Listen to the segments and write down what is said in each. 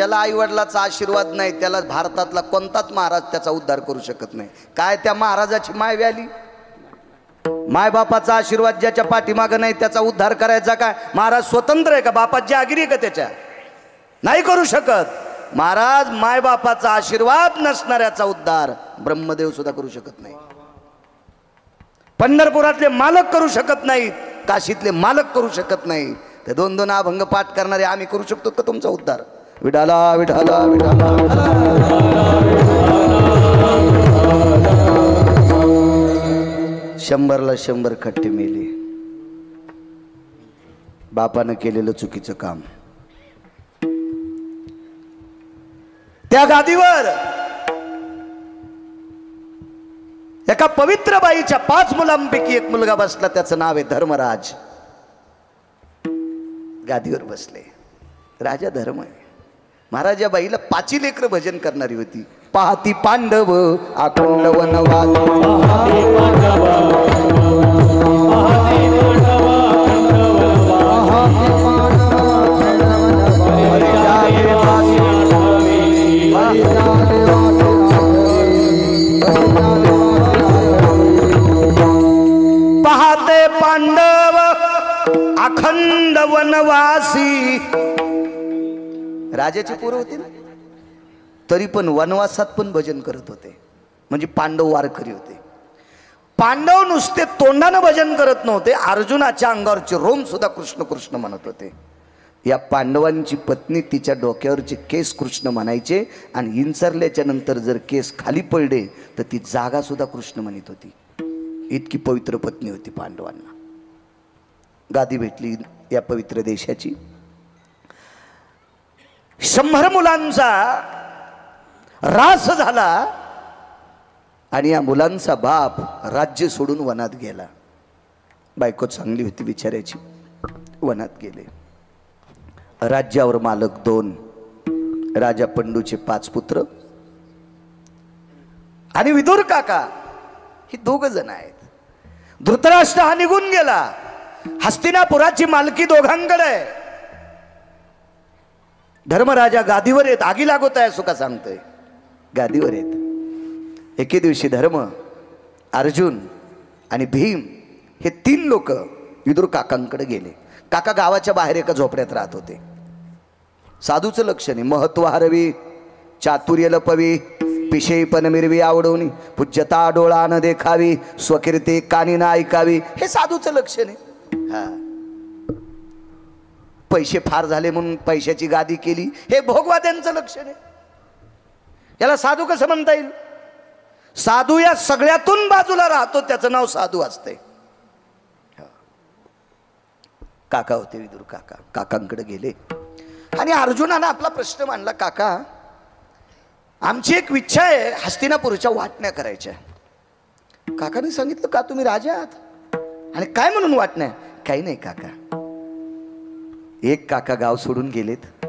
ज्याला आई वडिलाचा आशीर्वाद नाही त्याला भारतातला कोणताच महाराज त्याचा उद्धार करू शकत नाही. काय त्या महाराजाची माय व्याली? मायबापाचा आशीर्वाद ज्याच्या पाठीमागं नाही त्याचा उद्धार करायचा काय? महाराज स्वतंत्र आहे का? बापाची आगिरी आहे का त्याच्या? नाही करू शकत. महाराज मायबापाचा आशीर्वाद नसणाऱ्याचा उद्धार ब्रह्मदेव सुद्धा करू शकत नाही. पंढरपुरातले मालक करू शकत नाहीत, काशीतले मालक करू शकत नाही. ते दोन दोन अभंग पाठ करणारे आम्ही करू शकतो का तुमचा उद्धार? विठाला विठाला विठाला. 100ला 100 खट्टे मेले. बापानं केलेलं चुकीचं काम. त्या गादीवर एका पवित्र बाईच्या 5 मुलांपैकी एक मुलगा बसला. त्याचं नाव आहे धर्मराज. गादीवर बसले. राजा धर्म आहे. महाराज या बाईला 5 लेकरं भजन करणारी होती. पाहती पांडव अखंड वनवास. पाहते पांडव अखंड वनवासी. राजाची पोरं होती ना, तरी पण वनवासात पण भजन करत होते. म्हणजे पांडव वारकरी होते. पांडव नुसते तोंडानं भजन करत नव्हते, अर्जुनाच्या अंगावरचे रोम सुद्धा कृष्ण कृष्ण म्हणत होते. या पांडवांची पत्नी तिच्या डोक्यावरचे केस कृष्ण म्हणायचे आणि इंचरल्याच्या नंतर जर केस खाली पडले तर ती जागा सुद्धा कृष्ण म्हणत होती. इतकी पवित्र पत्नी होती पांडवांना. गादी भेटली या पवित्र देशाची. 100 मुलांचा रास झाला आणि या मुलांचा बाप राज्य सोडून वनात गेला. बायको चांगली होती बिचाऱ्याची. वनात गेले. राज्यावर मालक 2, राजा पंडूचे 5 पुत्र आणि विदुर काका ही 2 जण आहेत. धृतराष्ट्र हा निघून गेला. हस्तिनापुराची मालकी दोघांकडे आहे. धर्मराजा गादीवर येत. आगी लागत आहे सुका सांगतोय. गादीवर येत. एके दिवशी धर्म, अर्जुन आणि भीम हे 3 लोक विदुर काकांकडे गेले. काका गावाच्या बाहेर एका झोपड्यात राहत होते. साधूचं लक्षण आहे. महत्व हरवी, चातुर्य लपवी, पिशेपण मिरवी आवडवणी, पूज्यता डोळा न देखावी, स्वकीर्ती कानी ना ऐकावी. हे साधूचं लक्षण आहे. हा, पैसे फार झाले म्हणून पैशाची गादी केली, हे भोगवाद्यांचं लक्षण आहे. याला साधू कसं म्हणता येईल? साधू या सगळ्यातून बाजूला राहतो, त्याचं नाव साधू असते. काका होते विदुर काका. काकांकडे गेले आणि अर्जुनानं आपला प्रश्न मांडला. काका, आमची एक इच्छा आहे, हस्तिनापूरच्या वाटण्या करायच्या. काकाने सांगितलं, का तुम्ही राजा आहात आणि काय म्हणून वाटण्या? काही नाही काका. एक काका गाव सोडून गेलेत.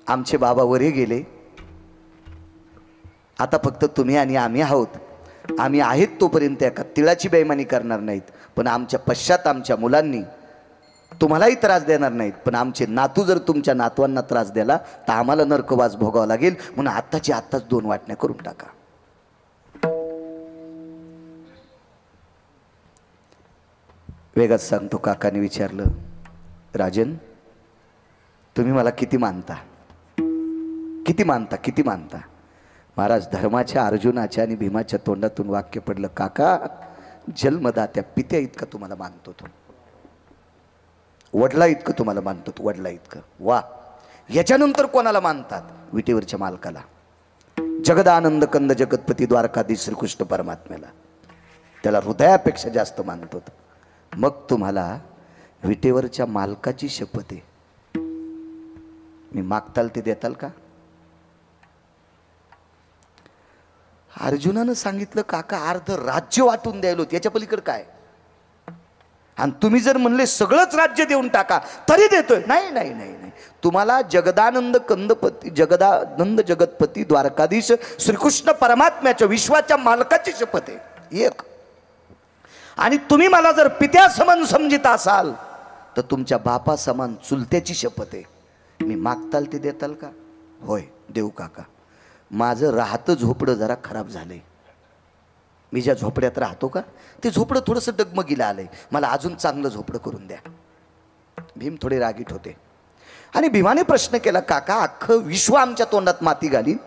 आमचे बाबा वरे गेले. आता फक्त तुम्ही आणि आम्ही आहोत. आम्ही आहेत तोपर्यंत एका तिळाची बेईमानी करणार नाहीत, पण आमच्या पश्चात आमच्या मुलांनी तुम्हालाही त्रास देणार नाहीत. पण आमचे नातू जर तुमच्या नातवांना त्रास दिला तर आम्हाला नरकवास भोगावा लागेल. म्हणून आत्ताची आत्ताच 2 वाटण्या करून टाका. वेगात सांगतो. काकाने विचारलं, राजन, तुम्ही मला किती मानता? किती मानता? किती मानता? महाराज धर्माच्या, अर्जुनाच्या आणि भीमाच्या तोंडातून वाक्य पडलं, काका, जन्मदात्या पित्या इतकं तुम्हाला मानतो. तो वडला इतकं तुम्हाला मानतो. वडला इतकं. वा. याच्यानंतर कोणाला मानतात? विटेवरच्या मालकाला. जगदानंद कंद जगतपती द्वारकाधीश श्रीकृष्ण परमात्म्याला. त्याला हृदयापेक्षा जास्त मानतो. मग तुम्हाला विटेवरच्या मालकाची शपथ आहे. मी मागताल ते देताल का? अर्जुनानं सांगितलं, काका, अर्ध राज्य वाटून द्यायलो, याच्या पलीकडे काय? आणि तुम्ही जर म्हणले सगळंच राज्य देऊन टाका तरी देतोय. नाही नाही नाही नाही. तुम्हाला जगदानंद कंदपती, जगदानंद जगतपती द्वारकाधीश श्रीकृष्ण परमात्म्याच्या, विश्वाच्या मालकाची शपथ आहे एक. आणि तुम्ही मला जर पित्या समान समजित असाल तर तुमच्या बापा समान चुलत्याची शपथ आहे. मी मागताल ते देताल का? होय देऊ काका, माझं राहतं झोपडं जरा खराब झालंय. मी ज्या झोपड्यात राहतो का ते झोपडं थोडंसं डगमगीला आलंय, मला अजून चांगलं झोपडं करून द्या. भीम थोडे रागीट होते आणि भीमाने प्रश्न केला, काका अख्खं विश्व आमच्या तोंडात माती घालीन,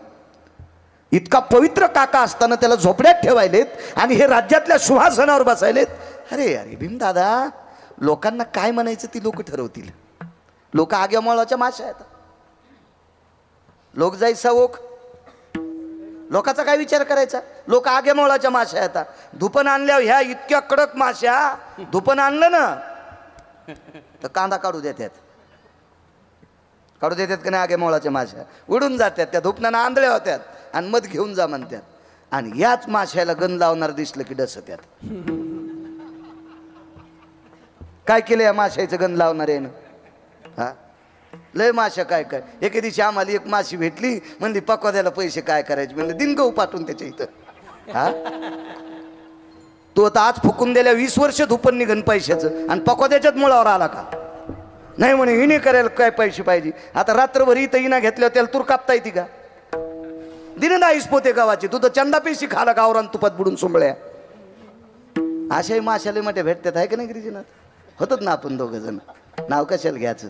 इतका पवित्र काका असताना त्याला झोपड्यात ठेवायलेत आणि हे राज्यातल्या सिंहासनावर बसायलेत. अरे अरे भीम दादा, लोकांना काय म्हणायचं ती लोक ठरवतील. लोक आग्यामोळाच्या माशा आहेत, लोक जायचा ओक, लोकांचा काय विचार करायचा. लोक आग्यामोळाच्या माशा आहेत. धुपण आणल्यावर ह्या इतक्या कडक माश्या, धुपण आणलं ना तर कांदा काढू देतात, काढू देतात का नाही. आग्यामोळाच्या माश्या उडून जातात, त्या धुपणानं आंधळ्या होत्यात आणि मध घेऊन जा म्हणतात. आणि याच माश्याला गण लावणार दिसलं की डसत्यात. काय केलं या माशाचं गण लावणार आहे ना. हा लय माशा काय काय. एके दिवशी आम्हाला एक माशी भेटली, म्हणली पकवाद्याला पैसे काय करायचे, म्हणलं दिन गहू पाठवून त्याच्या इथं. हा तो आता आज फुकून दिल्या 20 वर्ष धुपण निघन पैशाचं आणि पकवाद्याच्याच मुळावर आला का नाही. म्हणे हिने करायला काय पैसे पाहिजे. आता रात्रभर इथं हिना घेतल्यावर त्याला तूर कापता येते का. दिन नाहीस पोते गावाचे, तू तर चंदा पैसे खाला गावरान तुपात बुडून सोंबळ्या. अशाही माशाले मोठ्या भेटतात आहे का नाही गिरिजनात. होतात ना आपण दोघं जण, नाव कशाला घ्यायचं,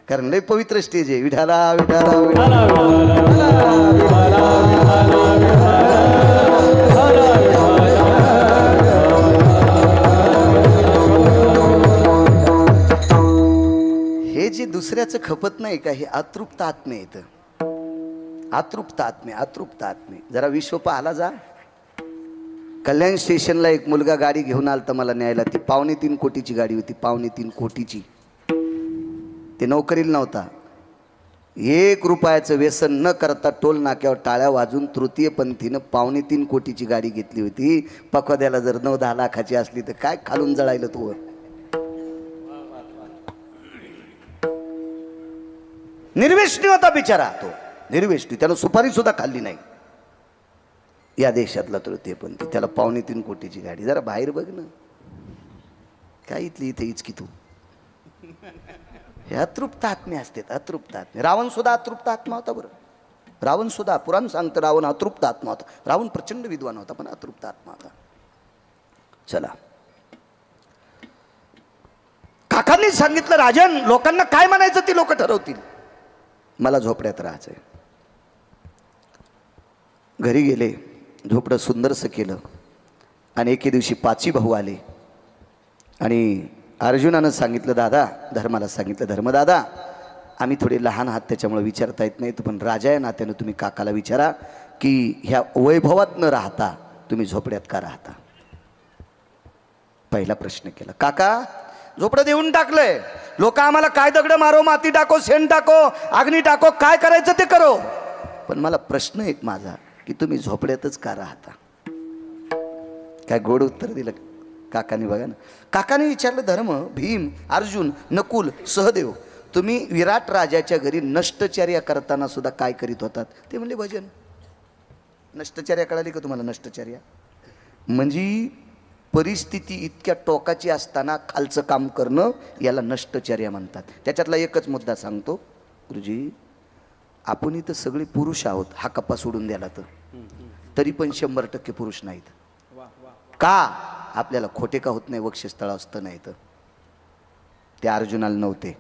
कारण लय पवित्र स्टेज आहे. विठाला विठाला विठाला हे जे दुसऱ्याचं खपत नाही का, हे अतृप्त आत्मे येतं. अतृप्त आत्मे, अतृप्त आत्मे. जरा विश्व पाहाला जा. कल्याण स्टेशनला एक मुलगा गाडी घेऊन आलता मला न्यायला. ती 3.25 कोटीची गाडी होती, 3.25 कोटीची. ते नोकरीला नव्हता. 1 रुपयाचं व्यसन न करता टोल नाक्यावर टाळ्या वाजून तृतीयपंथीनं 3.25 कोटीची गाडी घेतली होती. पकवाद्याला जर 9-10 लाखाची असली तर काय खालून जळायला तू. निर्वेष्णी होता बिचारा तो, निर्वेष्टी. त्यानं सुपारी सुद्धा खाल्ली नाही. या देशातला तृतीयपंथी, त्याला 3.25 कोटीची गाडी. जरा बाहेर बघ ना, काय इथली इथे इचकी तू. हे अतृप्त आत्मे असतात, अतृप्त आत्मे. रावण सुद्धा अतृप्त आत्मा होता बरं. रावण सुद्धा, पुराण सांगतं रावण अतृप्त आत्मा होता. रावण प्रचंड विद्वान होता पण अतृप्त आत्मा होता. चला, काकांनी सांगितलं, राजन लोकांना काय म्हणायचं ती लोक ठरवतील, मला झोपड्यात राहायचंय. घरी गेले, झोपडं सुंदरसं केलं. आणि एके दिवशी 5 भाऊ आले आणि अर्जुनानं सांगितलं, दादा, धर्माला सांगितलं, धर्मदादा आम्ही थोडे लहान आहात त्याच्यामुळे विचारता येत नाही, पण राजा या नात्यानं तुम्ही काकाला विचारा की ह्या वैभवात न राहता तुम्ही झोपड्यात का राहता. पहिला प्रश्न केला. काका झोपडं देऊन टाकलंय, लोक आम्हाला काय दगड मारो, माती टाको, शेण टाको, अग्नी टाको, काय करायचं ते करो, पण मला प्रश्न एक माझा की तुम्ही झोपड्यातच का राहता. काय गोड उत्तर दिलं काकाने. बघा ना, काकाने विचारलं, धर्म, भीम, अर्जुन, नकुल, सहदेव, तुम्ही विराट राजाच्या घरी नष्टचर्या करताना सुद्धा काय करीत होतात. ते म्हणले भजन. नष्टचर्या कळाली का तुम्हाला. नष्टचर्या म्हणजे परिस्थिती इतक्या टोकाची असताना खालचं काम करणं, याला नष्टचर्या म्हणतात. त्याच्यातला एकच मुद्दा सांगतो गुरुजी. आपण इथं सगळे पुरुष आहोत, हा कप्पा सोडून द्याला तर तरी पण 100% पुरुष नाहीत. का आपल्याला खोटे का होत नाही, वक्षस्थळ असतं नाही तर. ते अर्जुनाला नव्हते,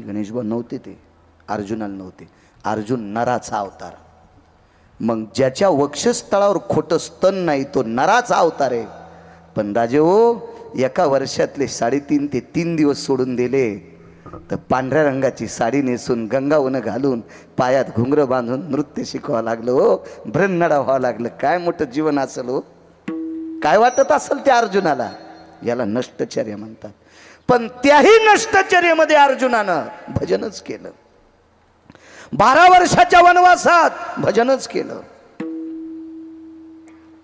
गणेशभाऊ नव्हते, ते अर्जुनाला नव्हते. अर्जुन नराचा अवतार. मग ज्याच्या वक्षस्थळावर खोटं स्तन नाही तो नराचा अवतार आहे. पण राजे हो, एका वर्षातले 3.5 ते 3 दिवस सोडून दिले तर पांढऱ्या रंगाची साडी नेसून, गंगावन घालून, पायात घुंगरं बांधून नृत्य शिकवावं लागलं हो, भ्रन्नडा व्हावं लागलं. काय मोठं जीवन असेल हो. काय वाटत असेल त्या अर्जुनाला. याला नष्टचर्या म्हणतात. पण त्याही नष्टचर्येमध्ये अर्जुनानं भजनच केलं. 12 वर्षाच्या वनवासात भजनच केलं.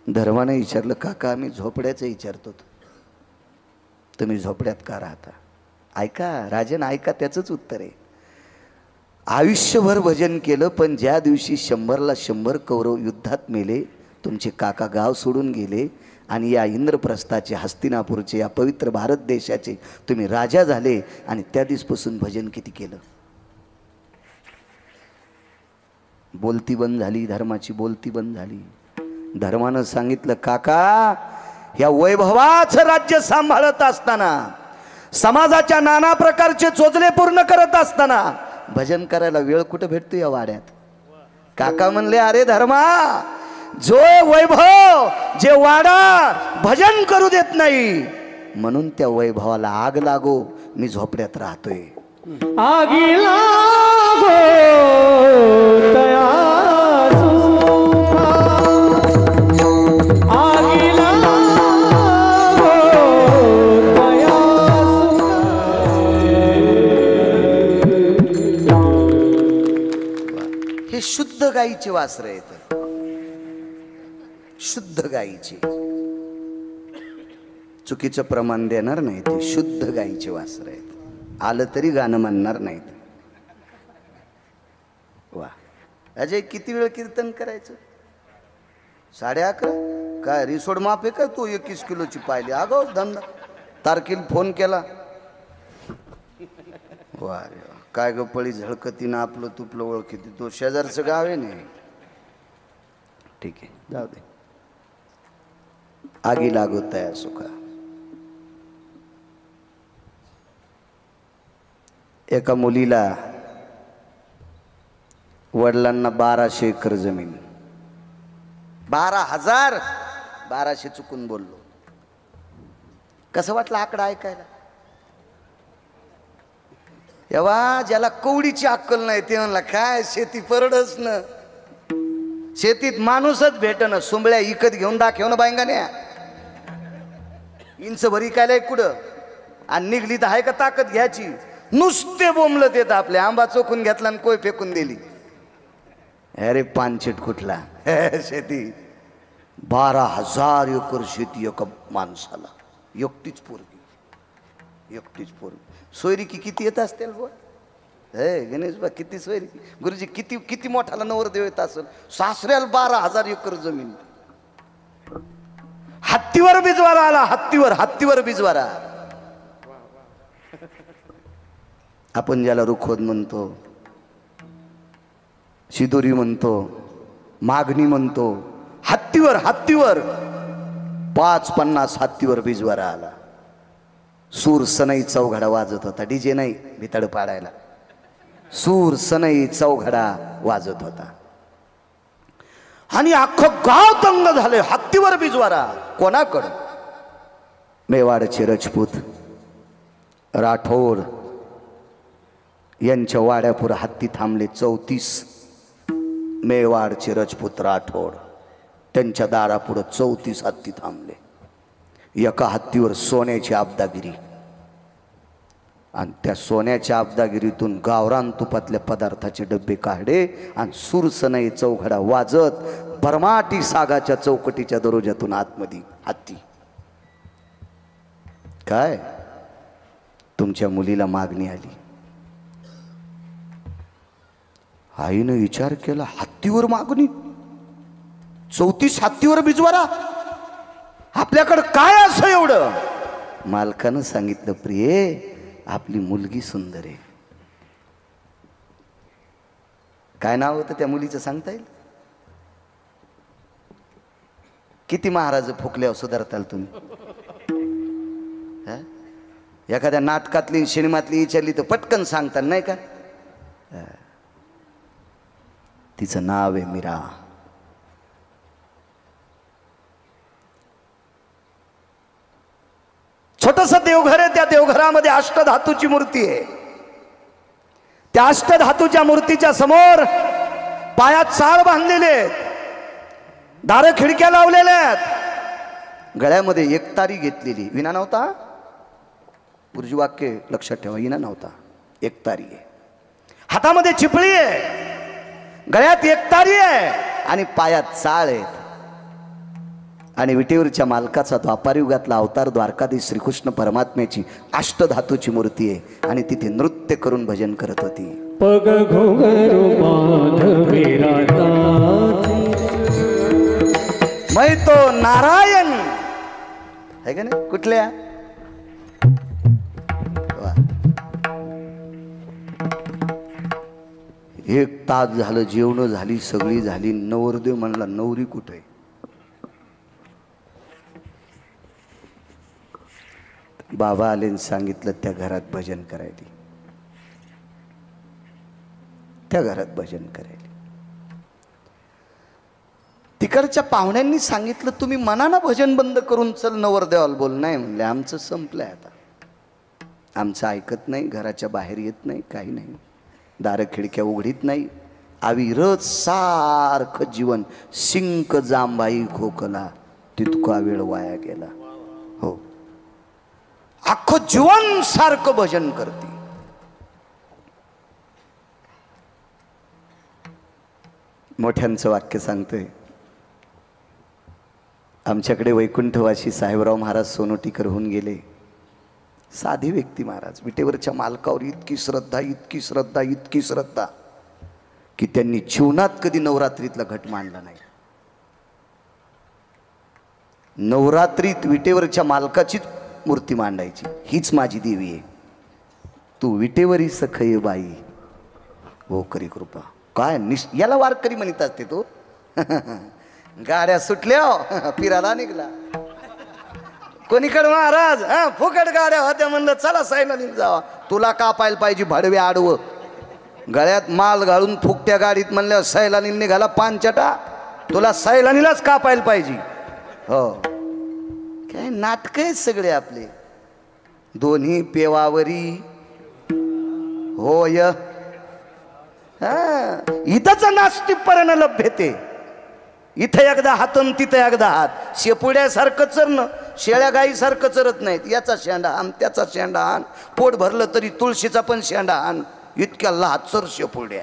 धर्माने विचारलं, काका आम्ही झोपड्याचं विचारतो, तुम्ही झोपड्यात का राहता. ऐका राजन, ऐका, त्याचंच उत्तर आहे. आयुष्यभर भजन केलं, पण ज्या दिवशी 100ला 100 कौरव युद्धात मेले, तुमचे काका गाव सोडून गेले आणि या इंद्रप्रस्थाचे, हस्तिनापूरचे, या पवित्र भारत देशाचे तुम्ही राजा झाले आणि त्या दिवसपासून भजन किती केलं. बोलती बंद झाली, धर्माची बोलती बंद झाली. धर्मानं सांगितलं, काका या वैभवाचं राज्य सांभाळत असताना, समाजाच्या नाना प्रकारचे चोचले पूर्ण करत असताना भजन करायला वेळ कुठे भेटतो या वाड्यात. काका म्हणले, अरे धर्मा, जो वैभव, जे वाडा भजन करू देत नाही, म्हणून त्या वैभवाला आग लागो, मी झोपड्यात राहतोय. आगी लागो तया सुखा, आगी लागो तया सुखा. हे शुद्ध गाईचे वासरे आहेत, शुद्ध गाईचे. चुकीचं प्रमाण देणार नाही, ते शुद्ध गाईचे वासरे आहेत. आलं तरी गाणं म्हणणार नाहीत. वा अजय, किती वेळ कीर्तन करायचं? 11:30. काय रिसोड माफ आहे का तू? 21 किलोची पाहिली अगो धंदा. तारखेला फोन केला. वा रे वा, काय ग पळी झळकतीनं आपलं तुपलं ओळखीती. तो शेजारचं गाव आहे ना. ठीक आहे, जाऊ दे. आगी लागत आहे सुखा. एका मुलीला वडिलांना 1200 एकर जमीन. 12,000. 1200 चुकून बोललो. कसं वाटलं आकडा ऐकायला? एव्हा ज्याला कवडीची अक्कल नाही ते म्हणला, काय शेती परडच न, शेतीत माणूसच भेटन. सुंबळ्या इकत घेऊन दाखव ना बायंगाने. इंच भरी काय कुठं आणि निघली तर आहे का ताकद घ्यायची? नुसते बोंबलत येत. आपले आंबा चोखून घेतला आणि कोय फेकून दिली. अरे पानशेट कुठला शेती. 12,000 एकर शेती एका माणसाला. एकटीच पोरगी, एकटीच पोरगी. सोयरिकी किती येत असतील बुवा? हे गणेश बा, किती सोयरिकी. गुरुजी किती किती मोठाला नवरदेव येत असेल. सासऱ्याला 12,000 एकर जमीन. हत्तीवर बिजवारा आला. हत्तीवर, हत्तीवर बिजवारा. आपण ज्याला रुखवत म्हणतो, शिदोरी म्हणतो, मागणी म्हणतो, हत्तीवर, हत्तीवर 550 हत्तीवर बिजवारा आला. सूर सनई चौघडा वाजत होता. डीजे नाही भितड पाडायला. सूर सनई चौघडा वाजत होता आणि अख्खं गाव तंग झाले. हत्तीवर बिजवारा. कोणाकडं? मेवाडचे राजपूत राठोड यांच्या वाड्यापुढे हत्ती थांबले. 34 मेवाडचे राजपूत राठोड, त्यांच्या दारापुढे 34 हत्ती थांबले. एका हत्तीवर सोन्याची आबदागिरी. आणि त्या सोन्याच्या आबदागिरीतून गावरान तुपातल्या पदार्थाचे डब्बे काढले आणि सुरसनई चौघडा वाजत भरमाटी सागाच्या चौकटीच्या दरोज्यातून आतमध्ये हत्ती. काय? तुमच्या मुलीला मागणी आली. आईनं विचार केला, हत्तीवर मागणी? 34 हत्तीवर बिजवारा? आपल्याकडं काय असं एवढं? मालकानं सांगितलं, प्रिये आपली मुलगी सुंदर आहे. काय नाव होतं त्या मुलीचं सांगता येईल? किती महाराज फुकल्यावर सुधारताल तुम्ही? एखाद्या नाटकातली सिनेमातली विचारली तर पटकन सांगताल नाही का? तिचं नाव आहे मीरा. छोटस देवघर आहे. त्या देवघरामध्ये अष्टधातूची मूर्ती आहे. त्या अष्टधातूच्या मूर्तीच्या समोर पायात चाळ बांधलेले आहेत, दार खिडक्या लावलेल्या आहेत, गळ्यामध्ये एकतारी घेतलेली. विना नव्हता, गुरुजी वाक्य लक्षात ठेवा, विना नव्हता, एकतारी आहे. हातामध्ये चिपळी आहे, गळ्यात एकतारी आहे आणि पायात चाळ आहेत. आणि विटेवरच्या मालकाचा द्वापारयुगातला अवतार द्वारकाधीश श्रीकृष्ण परमात्म्याची अष्टधातूची मूर्ती आहे आणि तिथे नृत्य करून भजन करत होती. पग घुंघरू बांध मेरा नाथ, मै तो नारायण आहे का नाही? कुठल्या? 1 तास झालं, जेवण झाली, सगळी झाली. नवरदेव म्हणला नवरी कुठे? बाबा आले आणि सांगितलं त्या घरात भजन करायला. त्या घरात भजन करायला. तिकडच्या पाहुण्यांनी सांगितलं तुम्ही मनानं भजन बंद करून चल नवरदेवाला बोल. नाही म्हणले, आमचं संपलंय आता, आमचं ऐकत नाही, घराच्या बाहेर येत नाही, काही नाही, दारं खिडक्या उघडीत नाही, अविरत सारखं जीवन. शिंक जांबाई खोकला, तितका वेळ वाया गेला. हो, अख्खं जीवन सारखं भजन करते. मोठ्यांचं वाक्य सांगतोय. आमच्याकडे वैकुंठवासी साहेबराव महाराज सोनोटीकर होऊन गेले. साधी व्यक्ती महाराज, विटेवरच्या मालकावर इतकी श्रद्धा, इतकी श्रद्धा, इतकी श्रद्धा की त्यांनी जीवनात कधी नवरात्रीतला घट मांडला नाही. नवरात्रीत विटेवरच्या मालकाचीच मूर्ती मांडायची. हीच माझी देवी आहे, तू विटेवरी सखय बाई, हो करी कृपा. काय याला वारकरी म्हणत असते तो. गाड्या सुटल्या, फिरायला निघला. कोणीकडे महाराज, फुकट गाड्या होत्या, म्हणलं चला सैलानीला जावा. तुला का पाहायला पाहिजे भाडवे आडवं, गळ्यात माल घालून फुकट्या गाडीत म्हणल्या सैलानी निघाला पानचटा. तुला सैलानीलाच का पाहायला पाहिजे. हो, काय नाटक आहेत सगळे आपले. दोन्ही पेवावरी होय. इथंच नास्तिकपणानं लभ्यते. इथं एकदा हातन तिथं एकदा हात. शेपुड्यासारखं चरणं, शेळ्या गाईसारखं चरत नाहीत. याचा शेंडा आण, त्याचा शेंडा आण, पोट भरलं तरी तुळशीचा पण शेंडा आण. इतक्या लाचर शेपुड्या.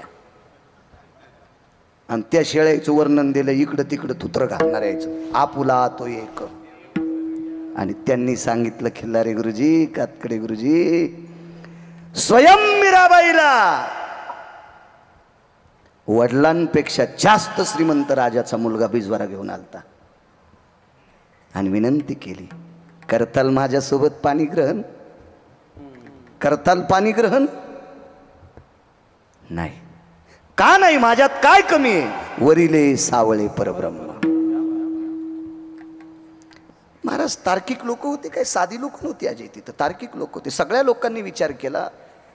आणि त्या शेळ्याचं वर्णन दिलं, इकडं तिकडं तुत्र घालणार यायचं, आपुला तो एक. आणि त्यांनी सांगितलं, खिल्लारे गुरुजी, कातकडे गुरुजी, स्वयं मीराबाईला वडिलांपेक्षा जास्त श्रीमंत राजाचा मुलगा बिजवारा घेऊन आलता आणि विनंती केली, करताल माझ्यासोबत पाणी ग्रहण, करताल पाणी ग्रहण. नाही. का नाही, माझ्यात काय कमी आहे. वरिले सावळे परब्रह्म. महाराज तार्किक लोक होते, काय साधी लोक नव्हती अजय तिथं, तार्किक लोक होते. सगळ्या लोकांनी विचार केला,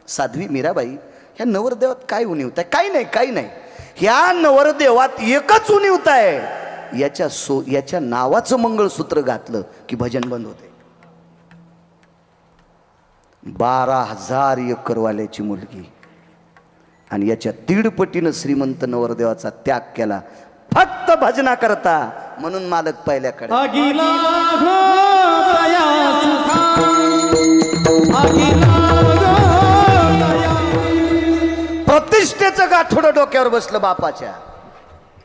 साध्वी मीराबाई ह्या नवरदेवात काय उणीवत आहे. काही नाही, काही नाही. ह्या नवरदेवात एकच उणीवत आहे, याच्या नावाचं मंगळसूत्र घातलं की भजन बंद होते. 12,000 एकरवाल्याची मुलगी आणि याच्या 1.5 पटीनं श्रीमंत नवरदेवाचा त्याग केला फक्त भजना करता. म्हणून मालक पहिल्याकडे प्रतिष्ठेचं गाठोडं डोक्यावर बसलं बापाच्या.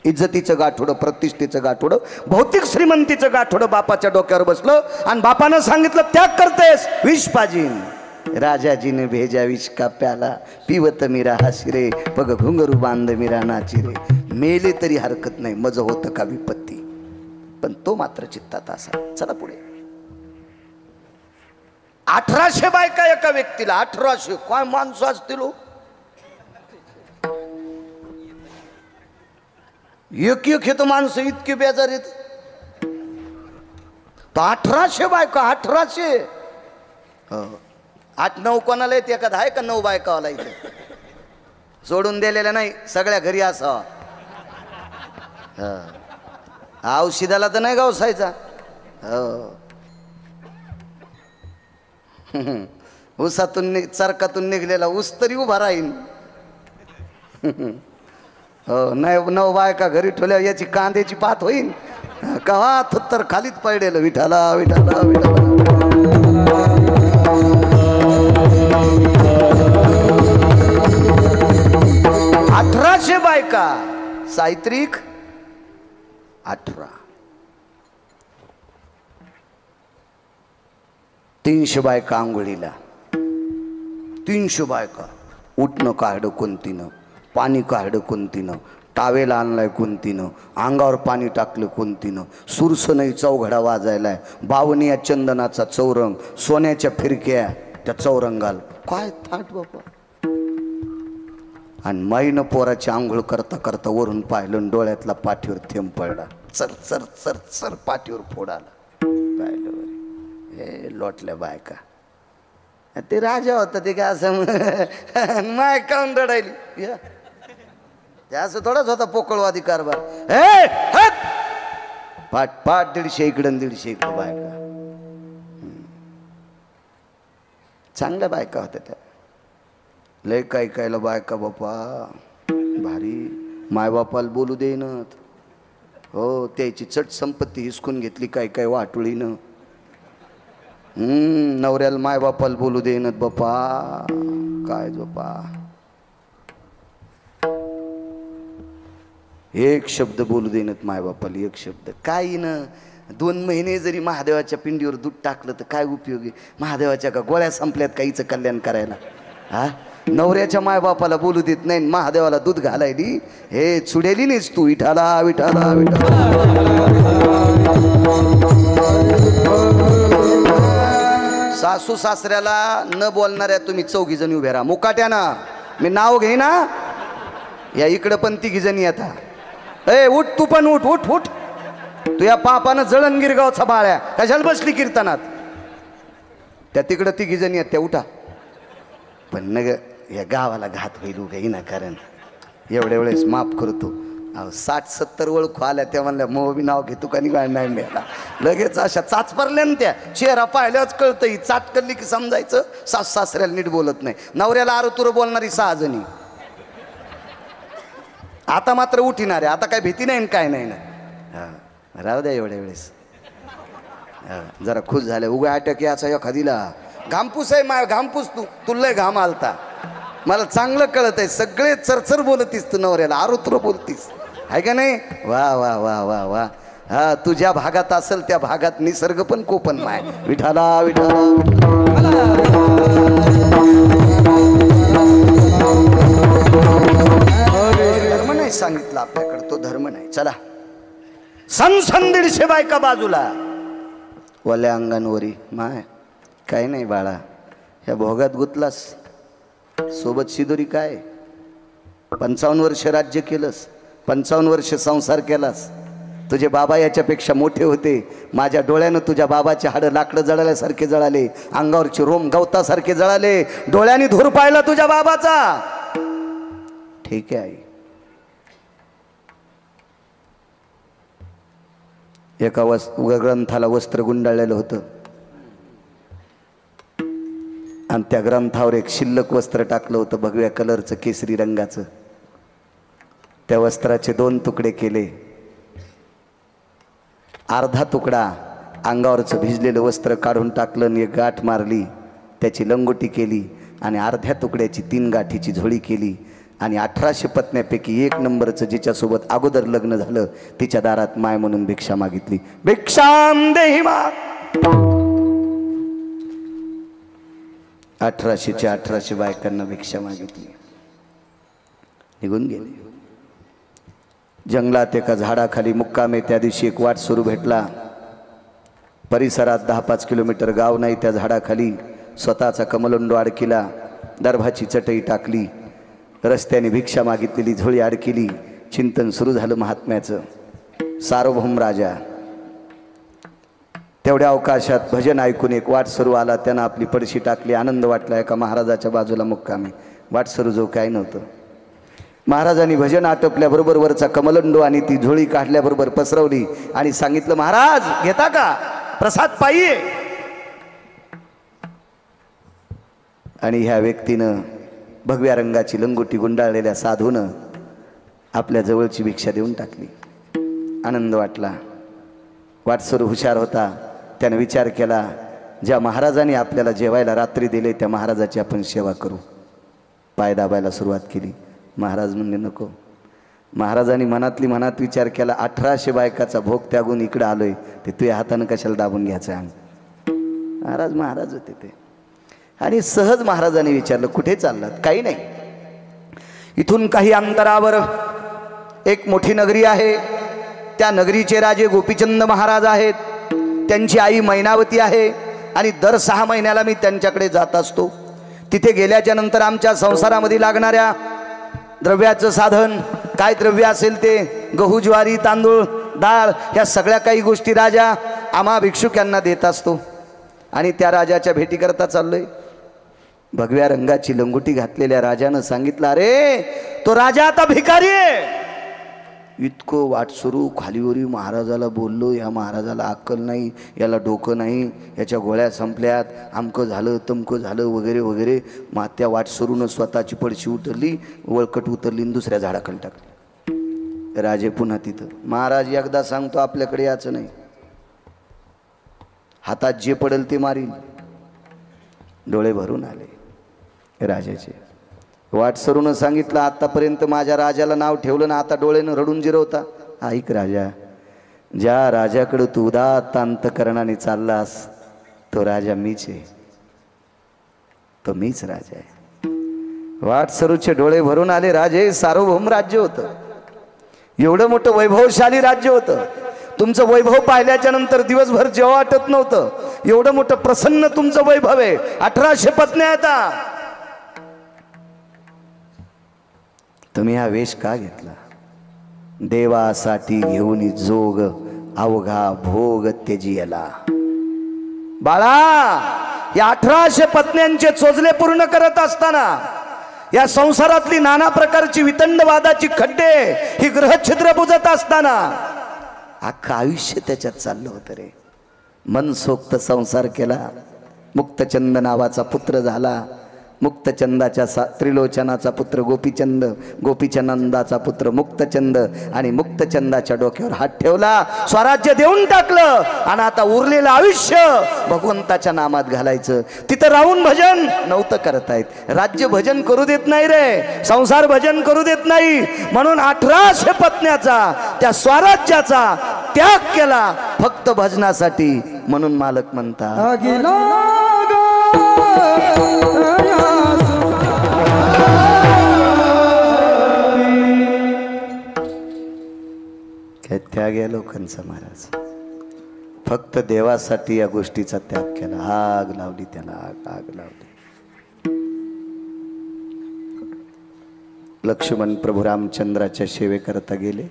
इज्जतीचं गाठोडं, प्रतिष्ठेचं गाठोडं, भौतिक श्रीमंतीचं गाठोडं बापाच्या डोक्यावर बसलं. आणि बापानं सांगितलं, त्याग करतेस विष पाजीन. राजाजीने भेजा विष का प्याला, पिवत मीरा हाशिरे, पग घुंगरू बांध मीरा नाचिरे. मेले तरी हरकत नाही, मज होतं का विपत्ती. पण तो मात्र चित्तात असा. चला पुढे. 1800 बायका एका व्यक्तीला. 1800 काय माणसं असतील. एक हे तर माणसं इतकी बेजार येत. 1800 बायका. 1800. 8-9 कोणाला येते एखादा आहे का 9 बायकावाला इथे. सोडून दिलेल्या नाही, सगळ्या घरी असावा. औषधाला तर नाही गावसायचा. ऊसातून चरकातून निघलेला ऊस तरी उभा राहील. हो, नाही 9 बायका घरी ठेवल्या याची कांद्याची पात होईल. कवा थुत्तर खालीच पडलेलं. विठाला विठाला विठाला. 1800 बायका. साहित्रिक 18. 300 बायका आंघोळीला. 300 बायका. उठणं काढलं कोणतीनं, पाणी काढलं कोणतीनं, टावेल आणलाय कोणतीनं, अंगावर पाणी टाकलं कोणतीनं, सुरसनई चौघडा वाजायलाय, बावनिया चंदनाचा चौरंग, सोन्याच्या फिरक्या त्या चौरंगाल. काय थाट बापा. आणि माईनं पोराची आंघोळ करता करता वरून पाहिलं आणि डोळ्यातला पाठीवर थेंब पडला. चर चर चर चर पाठीवर फोड आला. पाहिलं बरं हे लोटल्या बायका. ते राजा होता ते काय असं माय काऊन रडायली या ते असं थोडाच होता पोकळवादी कारभार. पाठ पाठ 150 इकडं 150 इकडं बायका. चांगल्या बायका होत्या त्या. लय काय कायला बायका बापा भारी. मायबापाला बोलू देईनत. हो त्याची चट संपत्ती हिसकून घेतली काय काय वाटुळीनं. नवऱ्याला मायबापाला बोलू देईनत बापा. काय बापा एक शब्द बोलू देईनत मायबापाला. एक शब्द काही न. 2 महिने जरी महादेवाच्या पिंडीवर दूध टाकलं तर काय उपयोगी. महादेवाच्या का गोळ्या संपल्यात काहीचं कल्याण करायला. हा नवऱ्याच्या मायबापाला बोलू देत नाही महादेवाला दूध घालायली. हे चुडेली नाहीस तू. विठाला विठाला सासू सासऱ्याला न बोलणाऱ्या तुम्ही 4 जणी उभ्या राहा मुकाट्याना. मी नाव घेईना या इकडं पण 3 जणी आता. ए उठ तू पण उठ उठ उठ. तू या पापानं जळण गिरगावचा बाळ्या कशाला बसली कीर्तनात. त्या तिकडं 3 जणी आहेत त्या उठा. पण नग या गावाला घात होईल उगा कारण एवढ्या वेळेस माफ करतो. 60-70 ओळखू आल्या त्या म्हणल्या मग मी नाव घेतो का नाही मिळाला. लगेच अशा चाच पडल्या ना त्या. चेहरा पाहिल्याच कळतं ही चाट करली की समजायचं सास सासऱ्याला नीट बोलत नाही. नवऱ्याला आरुतुर बोलणारी 6 जणी. आता मात्र उठीणार आहे. आता काय भीती नाही काय नाही ना. हा राहू द्या एवढ्या वेळेस. जरा खुश झाले. उगा अटॅक याचा एखादीला घामपूस आहे माय. घामपूस तू तुला घाम आलता. मला चांगलं कळत आहे. सगळे चरचर बोलतीस तू नवऱ्याला आरुत्र बोलतीस आहे का नाही. वा वा वा वा वा. हा तू ज्या भागात असेल त्या भागात निसर्ग पण कोपन माय. विठाला विठाला धर्म नाही सांगितलं आपल्याकडे. तो धर्म नाही. चला सन 150 बायका बाजूला. ओल्या अंगांवरी माय काही नाही बाळा. ह्या भोगात गुतलास. सोबत शिदोरी काय. 55 वर्ष राज्य केलंस. 55 वर्ष संसार केलास. तुझे बाबा याच्यापेक्षा मोठे होते. माझ्या डोळ्यानं तुझ्या बाबाचे हाडं लाकडं जळाल्यासारखे जळाले. अंगावरचे रोम गवतासारखे जळाले. डोळ्याने धूर पाहिला तुझ्या बाबाचा. ठीक आहे आई. एका ग्रंथाला वस्त्र गुंडाळलेलं होतं आणि त्या ग्रंथावर एक शिल्लक वस्त्र टाकलं होतं भगव्या कलरचं केसरी रंगाचं. त्या वस्त्राचे 2 तुकडे केले. अर्धा तुकडा अंगावरचं भिजलेलं वस्त्र काढून टाकलं आणि एक गाठ मारली. त्याची लंगोटी केली आणि अर्ध्या तुकड्याची 3 गाठीची झोळी केली. आणि 1800 पत्न्यापैकी 1 नंबरचं जिच्यासोबत अगोदर लग्न झालं तिच्या दारात माय म्हणून भिक्षा मागितली. भिक्षाम देहि मा. 1800च्या 1800 बायकांना भिक्षा मागितली. निघून गेले. जंगलात एका झाडाखाली मुक्कामे. त्या दिवशी एक वाट सुरू भेटला. परिसरात 10-5 किलोमीटर गाव नाही. त्या झाडाखाली स्वतःचा कमलोंडो अडकिला. दर्भाची चटई टाकली. रस्त्याने भिक्षा मागितलेली झोळी अडकिली. चिंतन सुरू झालं महात्म्याचं. सार्वभौम राजा. तेवढ्या अवकाशात भजन ऐकून एक वाटसरू आला. त्यानं आपली पडशी टाकली. आनंद वाटला. एका महाराजाच्या बाजूला मुक्कामी. वाटसरू जो काय नव्हतं. महाराजांनी भजन आटपल्याबरोबर वरचा कमलंडो आणि ती झोळी काढल्याबरोबर पसरवली आणि सांगितलं महाराज घेता का प्रसाद पाहिजे. आणि ह्या व्यक्तीनं भगव्या रंगाची लंगोटी गुंडाळलेल्या साधूनं आपल्या जवळची भिक्षा देऊन टाकली. आनंद वाटला. वाटसरू हुशार होता. त्याने विचार केला ज्या महाराजांनी आपल्याला जेवायला रात्री दिले त्या महाराजाची आपण सेवा करू. पाय दाबायला सुरुवात केली. महाराज म्हणले नको. महाराजांनी मनातली मनात विचार केला 1800 बायकाचा भोग त्यागून इकडे आलोय ते तुझ्या हातानं कशाला दाबून घ्यायचं अंग. महाराज होते ते. आणि सहज महाराजांनी विचारलं कुठे चाललात. काही नाही. इथून काही अंतरावर एक मोठी नगरी आहे. त्या नगरीचे राजे गोपीचंद महाराज आहेत. त्यांची आई मैनावती आहे. आणि दर 6 महिन्याला मी त्यांच्याकडे जात असतो. तिथे गेल्याच्या नंतर आमच्या संसारामध्ये लागणाऱ्या द्रव्याचं साधन काय द्रव्य असेल ते गहू ज्वारी तांदूळ डाळ ह्या सगळ्या काही गोष्टी राजा आम्हा भिक्षुकांना देत असतो. आणि त्या राजाच्या भेटीकरता चाललोय. भगव्या रंगाची लंगोटी घातलेल्या राजानं सांगितलं, अरे तो राजा आता भिकारी आहे. इतकं वाट सुरू खालीवरी महाराजाला बोललो, या महाराजाला अक्कल नाही, याला डोकं नाही, याच्या गोळ्या संपल्यात, आमकं झालं तमकं झालं वगैरे वगैरे. मात्या वाट सुरूनं स्वतःची पडशी उतरली, वळकट उतरली आणि दुसऱ्या झाडाखाली टाकली. राजे पुन्हा तिथं. महाराज एकदा सांगतो आपल्याकडे याचं नाही, हातात जे पडेल ते मारील. डोळे भरून आले राजाचे. वाट सरूनं सांगितलं, आतापर्यंत माझ्या राजाला नाव ठेवलं ना, आता डोळ्यानं रडून जिरवता. ऐक राजा, ज्या राजाकडे तू उदात्त अंतकरणाने चाललास तो राजा मीच आहे, तो मीच राजा आहे. वाट सरूचे डोळे भरून आले. राजे सार्वभौम राज्य होतं, एवढं मोठं वैभवशाली राज्य होतं. तुमचं वैभव पाहिल्याच्या नंतर दिवसभर जेव्हा वाटत नव्हतं, एवढं मोठं प्रसन्न तुमचं वैभव आहे. 1800 पत्न्या आहेत. तुम्ही हा वेश का घेतला? देवासाठी घेऊन जोग अवघा भोग त्यजियला. बाळा, या 1800 पत्न्यांचे चोजले पूर्ण करत असताना, या संसारातली नाना प्रकारची वितंडवादाची खड्डे ही ग्रहछिद्र बुजत असताना अख्खं आयुष्य त्याच्यात चाललं होतं रे. मनसोक्त संसार केला. मुक्तचंद नावाचा पुत्र झाला. मुक्तचंदाच्या त्रिलोचनाचा पुत्र गोपीचंद, गोपीचंदाचा पुत्र मुक्तचंद, आणि मुक्तचंदाच्या डोक्यावर हात ठेवला, स्वराज्य देऊन टाकलं. आणि आता उरलेलं आयुष्य भगवंताच्या नामात घालायचं. तिथं राहून भजन नव्हतं करतायत. राज्य भजन करू देत नाही रे, संसार भजन करू देत नाही. म्हणून 1800 पत्न्याचा त्या स्वराज्याचा त्याग केला फक्त भजनासाठी. म्हणून मालक म्हणतात, काय त्याग आहे लोकांचा महाराज. फक्त देवासाठी या गोष्टीचा त्याग केला. आग लावली त्याला, आग लावली. लक्ष्मण प्रभू रामचंद्राच्या सेवेकरता गेले.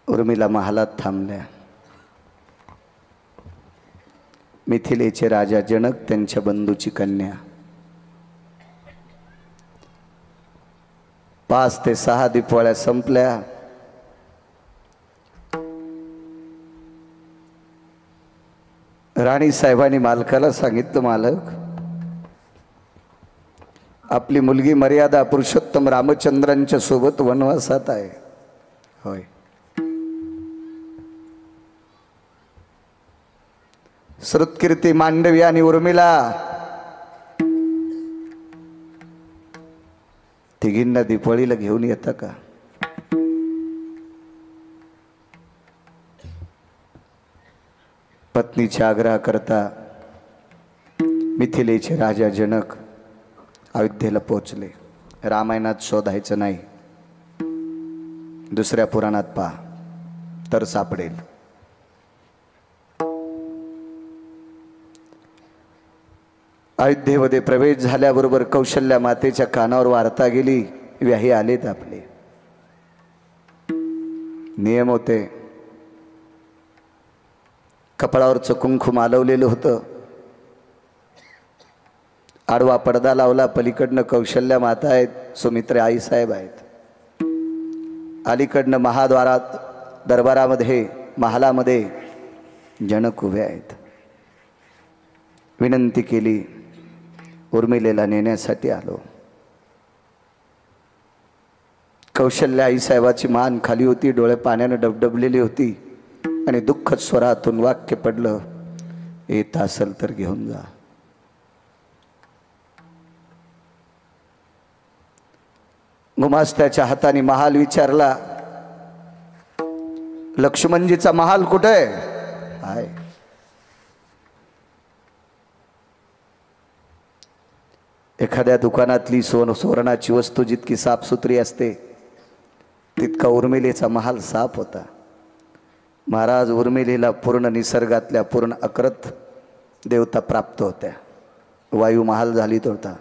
उर्मिला महालात थांबल्या. मिथिलेचे राजा जनक त्यांच्या बंधूची कन्या 5 ते 6 दिपवाळ्या संपल्या. राणी साहेबांनी मालकाला सांगितलं, मालक आपली मुलगी मर्यादा पुरुषोत्तम रामचंद्रांच्या सोबत वनवासात आहे. होय. श्रुतकीर्ती मांडवी आणि उर्मिला तिघींना दीपावळीला घेऊन येता का? पत्नीच्या आग्रह करता मिथिलेचे राजा जनक अयोध्येला पोचले. रामायणात शोधायचं नाही, दुसऱ्या पुराणात पहा तर सापडेल. अयोध्येमध्ये प्रवेश झाल्याबरोबर कौशल्या मातेच्या कानावर वार्ता गेली, व्याही आलेत आपले. नियम होते. कपाळावरचं कुंकू मालवलेलं होतं. आडवा पडदा लावला. पलीकडनं कौशल्या माता आहेत, सुमित्रा आईसाहेब आहेत. अलीकडनं महाद्वारात दरबारामध्ये महालामध्ये जनक उभे आहेत. विनंती केली, उर्मिलेला नेण्यासाठी आलो. कौशल्या आईसाहेबाची मान खाली होती, डोळे पाण्यानं डबडबलेली होती आणि दुःखद स्वरातून वाक्य पडलं, येत असेल तर घेऊन जा. गुमास्त्याच्या हाताने महाल विचारला, लक्ष्मणजीचा महाल कुठे आहे? एखाद्या दुकानातली सोनाची वस्तू जितकी साफसुथरी असते तितका उर्मिलेचा महाल साफ होता. महाराज उर्मिलेला पूर्ण निसर्गातल्या पूर्ण अकृत देवता प्राप्त होत्या. वायू महाल झालीत होता,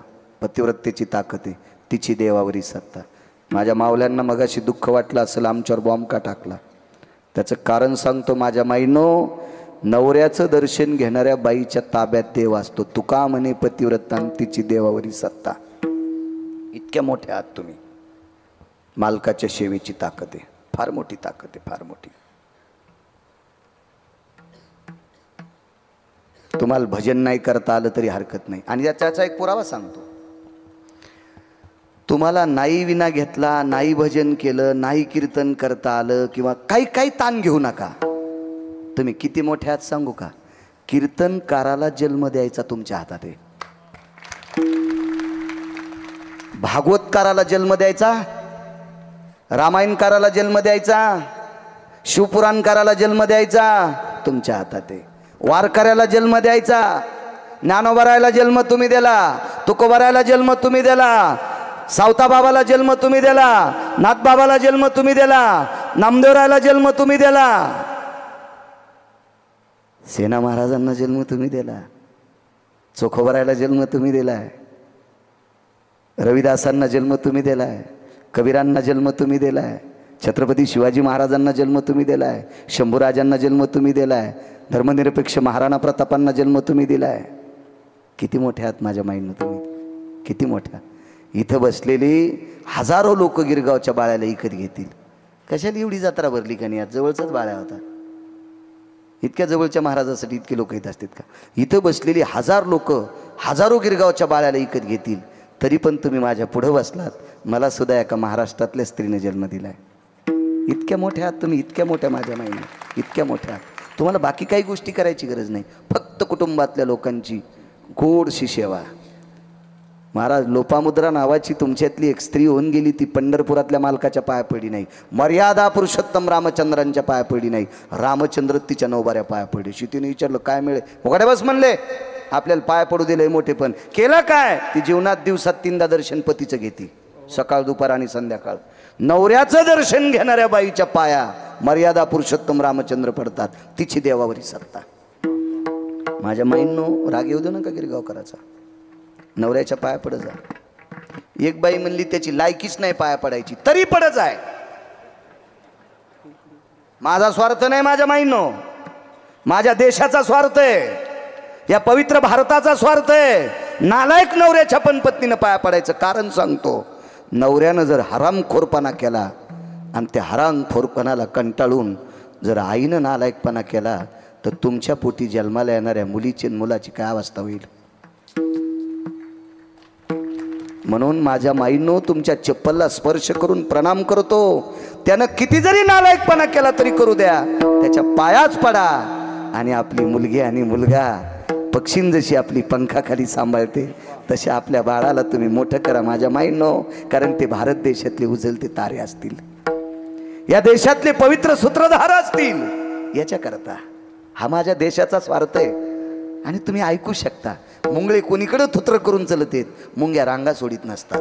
पतिव्रतेची ताकद आहे, तिची देवावरी सत्ता. माझ्या मावल्यांना मगाशी दुःख वाटलं असेल आमच्यावर बॉम्ब का टाकला. त्याचं कारण सांगतो माझ्या माईनो. नवऱ्याचं दर्शन घेणाऱ्या बाईच्या ताब्यात देव असतो. तुका म्हणे पतिव्रता तिची देवावरी सत्ता. इतक्या मोठ्या आहात तुम्ही. मालकाच्या सेवेची ताकद आहे, फार मोठी ताकद आहे, फार मोठी. तुम्हाला भजन नाही करता आलं तरी हरकत नाही. आणि त्याचा एक पुरावा सांगतो. तुम्हाला नाही विना घेतला, नाही भजन केलं, नाही कीर्तन करता आलं किंवा काही ताण घेऊ नका. तुम्ही किती मोठे आहात सांगू का. कीर्तनकाराला जन्म द्यायचा तुमच्या हातात आहे. भागवतकाराला जन्म द्यायचा, रामायणकाराला जन्म द्यायचा, शिवपुराणकाराला जन्म द्यायचा तुमच्या हातात आहे. वारकऱ्याला जन्म द्यायचा, ज्ञानोबारायला जन्म तुम्ही दिला, तुकोबारायला जन्म तुम्ही दिला, सावताबाबाला जन्म तुम्ही दिला, नाथबाबाला जन्म तुम्ही दिला, नामदेवरायला जन्म तुम्ही दिला, सेना महाराजांना जन्म तुम्ही दिला, चोखोबारायला जन्म तुम्ही दिलाय, रविदासांना जन्म तुम्ही दिलाय, कबीरांना जन्म तुम्ही दिलाय, छत्रपती शिवाजी महाराजांना जन्म तुम्ही दिलाय, शंभूराजांना जन्म तुम्ही दिलाय, धर्मनिरपेक्ष महाराणा प्रतापांना जन्म तुम्ही दिलाय. किती मोठे आहात माझ्या माईंना तुम्ही, किती मोठ्या. इथं बसलेली हजारो लोक गिरगावच्या बाळ्याला इकत घेतील. कशाला एवढी जत्रा भरली का नाही. आज जवळचाच बाळ्या होता. इतक्या जवळच्या महाराजासाठी इतके लोक येत असतात का. इथं बसलेली हजारो गिरगावच्या बाळ्याला इकत घेतील. तरी पण तुम्ही माझ्या पुढं बसलात. मला सुद्धा एका महाराष्ट्रातल्या स्त्रीने जन्म दिलाय. इतक्या मोठ्या आहात तुम्ही, इतक्या मोठ्या माझ्या माईने, इतक्या मोठ्या आहात. तुम्हाला बाकी काही गोष्टी करायची गरज नाही. फक्त कुटुंबातल्या लोकांची गोडशी सेवा. महाराज लोपामुद्रा नावाची तुमच्यातली एक स्त्री होऊन गेली. ती पंढरपुरातल्या मालकाच्या पाया पडली नाही, मर्यादा पुरुषोत्तम रामचंद्रांच्या पाया पडली नाही, रामचंद्र तिच्या नवबाऱ्या पाया पडली. शितीने विचारलं काय मिळेल. उघड्या बस म्हणले, आपल्याला पाया पडू दिले मोठे. पण केलं काय. ती जीवनात दिवसात 3दा दर्शन पतीचं घेते, सकाळ दुपार आणि संध्याकाळ. नवऱ्याचं दर्शन घेणाऱ्या बाईच्या पाया मर्यादा पुरुषोत्तम रामचंद्र पडतात. तिची देवावरी सत्ता. माझ्या माईंनो राग येऊ देऊ नका गिरगावकराचा. नवऱ्याच्या पाया पडत जा. एक बाई म्हणली त्याची लायकीच नाही पाया पडायची, तरी पडत आहे. माझा स्वार्थ नाही माझ्या माईंनो, माझ्या देशाचा स्वार्थ आहे, या पवित्र भारताचा स्वार्थ आहे. नालायक नवऱ्याच्या पण पत्नीनं पाया पडायचं कारण सांगतो. नवऱ्यानं जर हरामखोरपणा केला आणि त्या हरामखोरपणाला कंटाळून जर आईनं नालायकपणा केला तर तुमच्या पोटी जन्माला येणाऱ्या मुलीची मुलाची काय अवस्था होईल. म्हणून माझ्या माईंनो तुमच्या चप्पलला स्पर्श करून प्रणाम करतो. त्यानं किती जरी नालायकपणा केला तरी करू द्या, त्याच्या पायाच पडा. आणि आपली मुलगी आणि मुलगा पक्षीन जशी आपली पंखाखाली सांभाळते तसे आपल्या बाळाला तुम्ही मोठं करा माझ्या माईंनो. कारण ते भारत देशातले उजळते तारे असतील, या देशातले पवित्र सूत्रधार असतील. याच्याकरता हा माझ्या देशाचा स्वार्थ आहे. आणि तुम्ही ऐकू शकता, मुंगळे कोणीकडे थुत्र करून चलत आहेत, मुंग्या रांगा सोडित नसतात.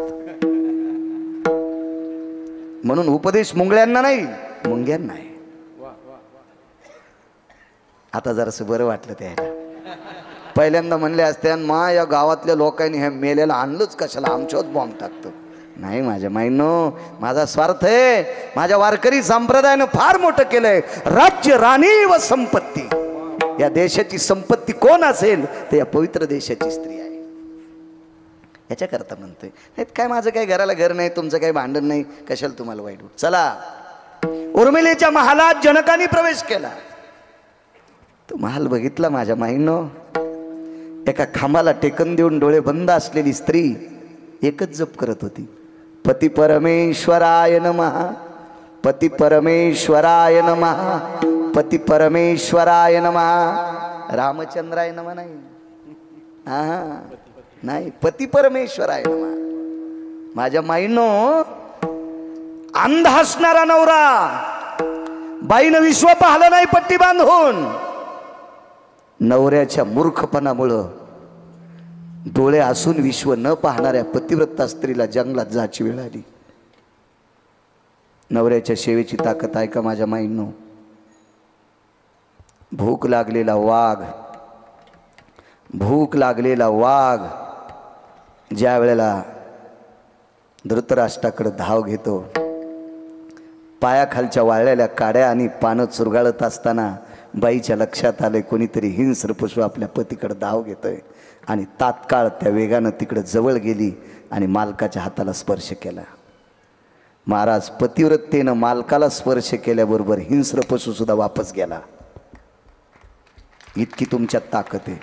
म्हणून उपदेश मुंगळ्यांना नाही, मुंग्यांना आहे. आता जरासं बरं वाटलं त्याला. पहिल्यांदा म्हणले असते मा या गावातल्या लोकांनी हे मेलेला आणलंच कशाला, आमच्याच बॉम्ब टाकतो. नाही माझ्या माईंनो, माझा स्वार्थ आहे. माझ्या वारकरी संप्रदायानं फार मोठं केलंय. राज्य, राणी व संपत्ती. या देशाची संपत्ती कोण असेल तर या पवित्र देशाची स्त्री आहे. याच्याकरता म्हणतोय. काय माझं काही घराला घर नाही, तुमचं काही भांडण नाही, कशाला तुम्हाला वाईट. चला, उर्मिलेच्या महालात जनकाने प्रवेश केला. तो महाल बघितला माझ्या माईंनो. एका खांबाला टेकन देऊन डोळे बंद असलेली स्त्री एकच जप करत होती. पती परमेश्वराय नमः, पती परमेश्वराय नमः, पती परमेश्वराय नमः. रामचंद्राय नमः नाही, हा नाही, पती परमेश्वराय नमः. माझ्या माईंनो, अंध असणारा नवरा, बाईनं विश्व पाहिलं नाही पट्टी बांधून. नवऱ्याच्या मूर्खपणामुळं डोळे असून विश्व न पाहणाऱ्या पतिव्रता स्त्रीला जंगलात जायची वेळ आली. नवऱ्याच्या सेवेची ताकद आहे का माझ्या माईंनो. भूक लागलेला वाघ, भूक लागलेला वाघ ज्या वेळेला धृतराष्ट्राकडे धाव घेतो, पायाखालच्या वाळलेल्या काड्या आणि पानं चुरगाळत असताना बाईच्या लक्षात आले कोणीतरी हिंस्र पशु आपल्या पतीकडे धाव घेतोय आणि तात्काळ त्या वेगानं तिकडे जवळ गेली आणि मालकाच्या हाताला स्पर्श केला. महाराज, पतिव्रतेनं मालकाला स्पर्श केल्याबरोबर हिंस्र पशु सुद्धा वापस गेला. इतकी तुमच्यात ताकद आहे.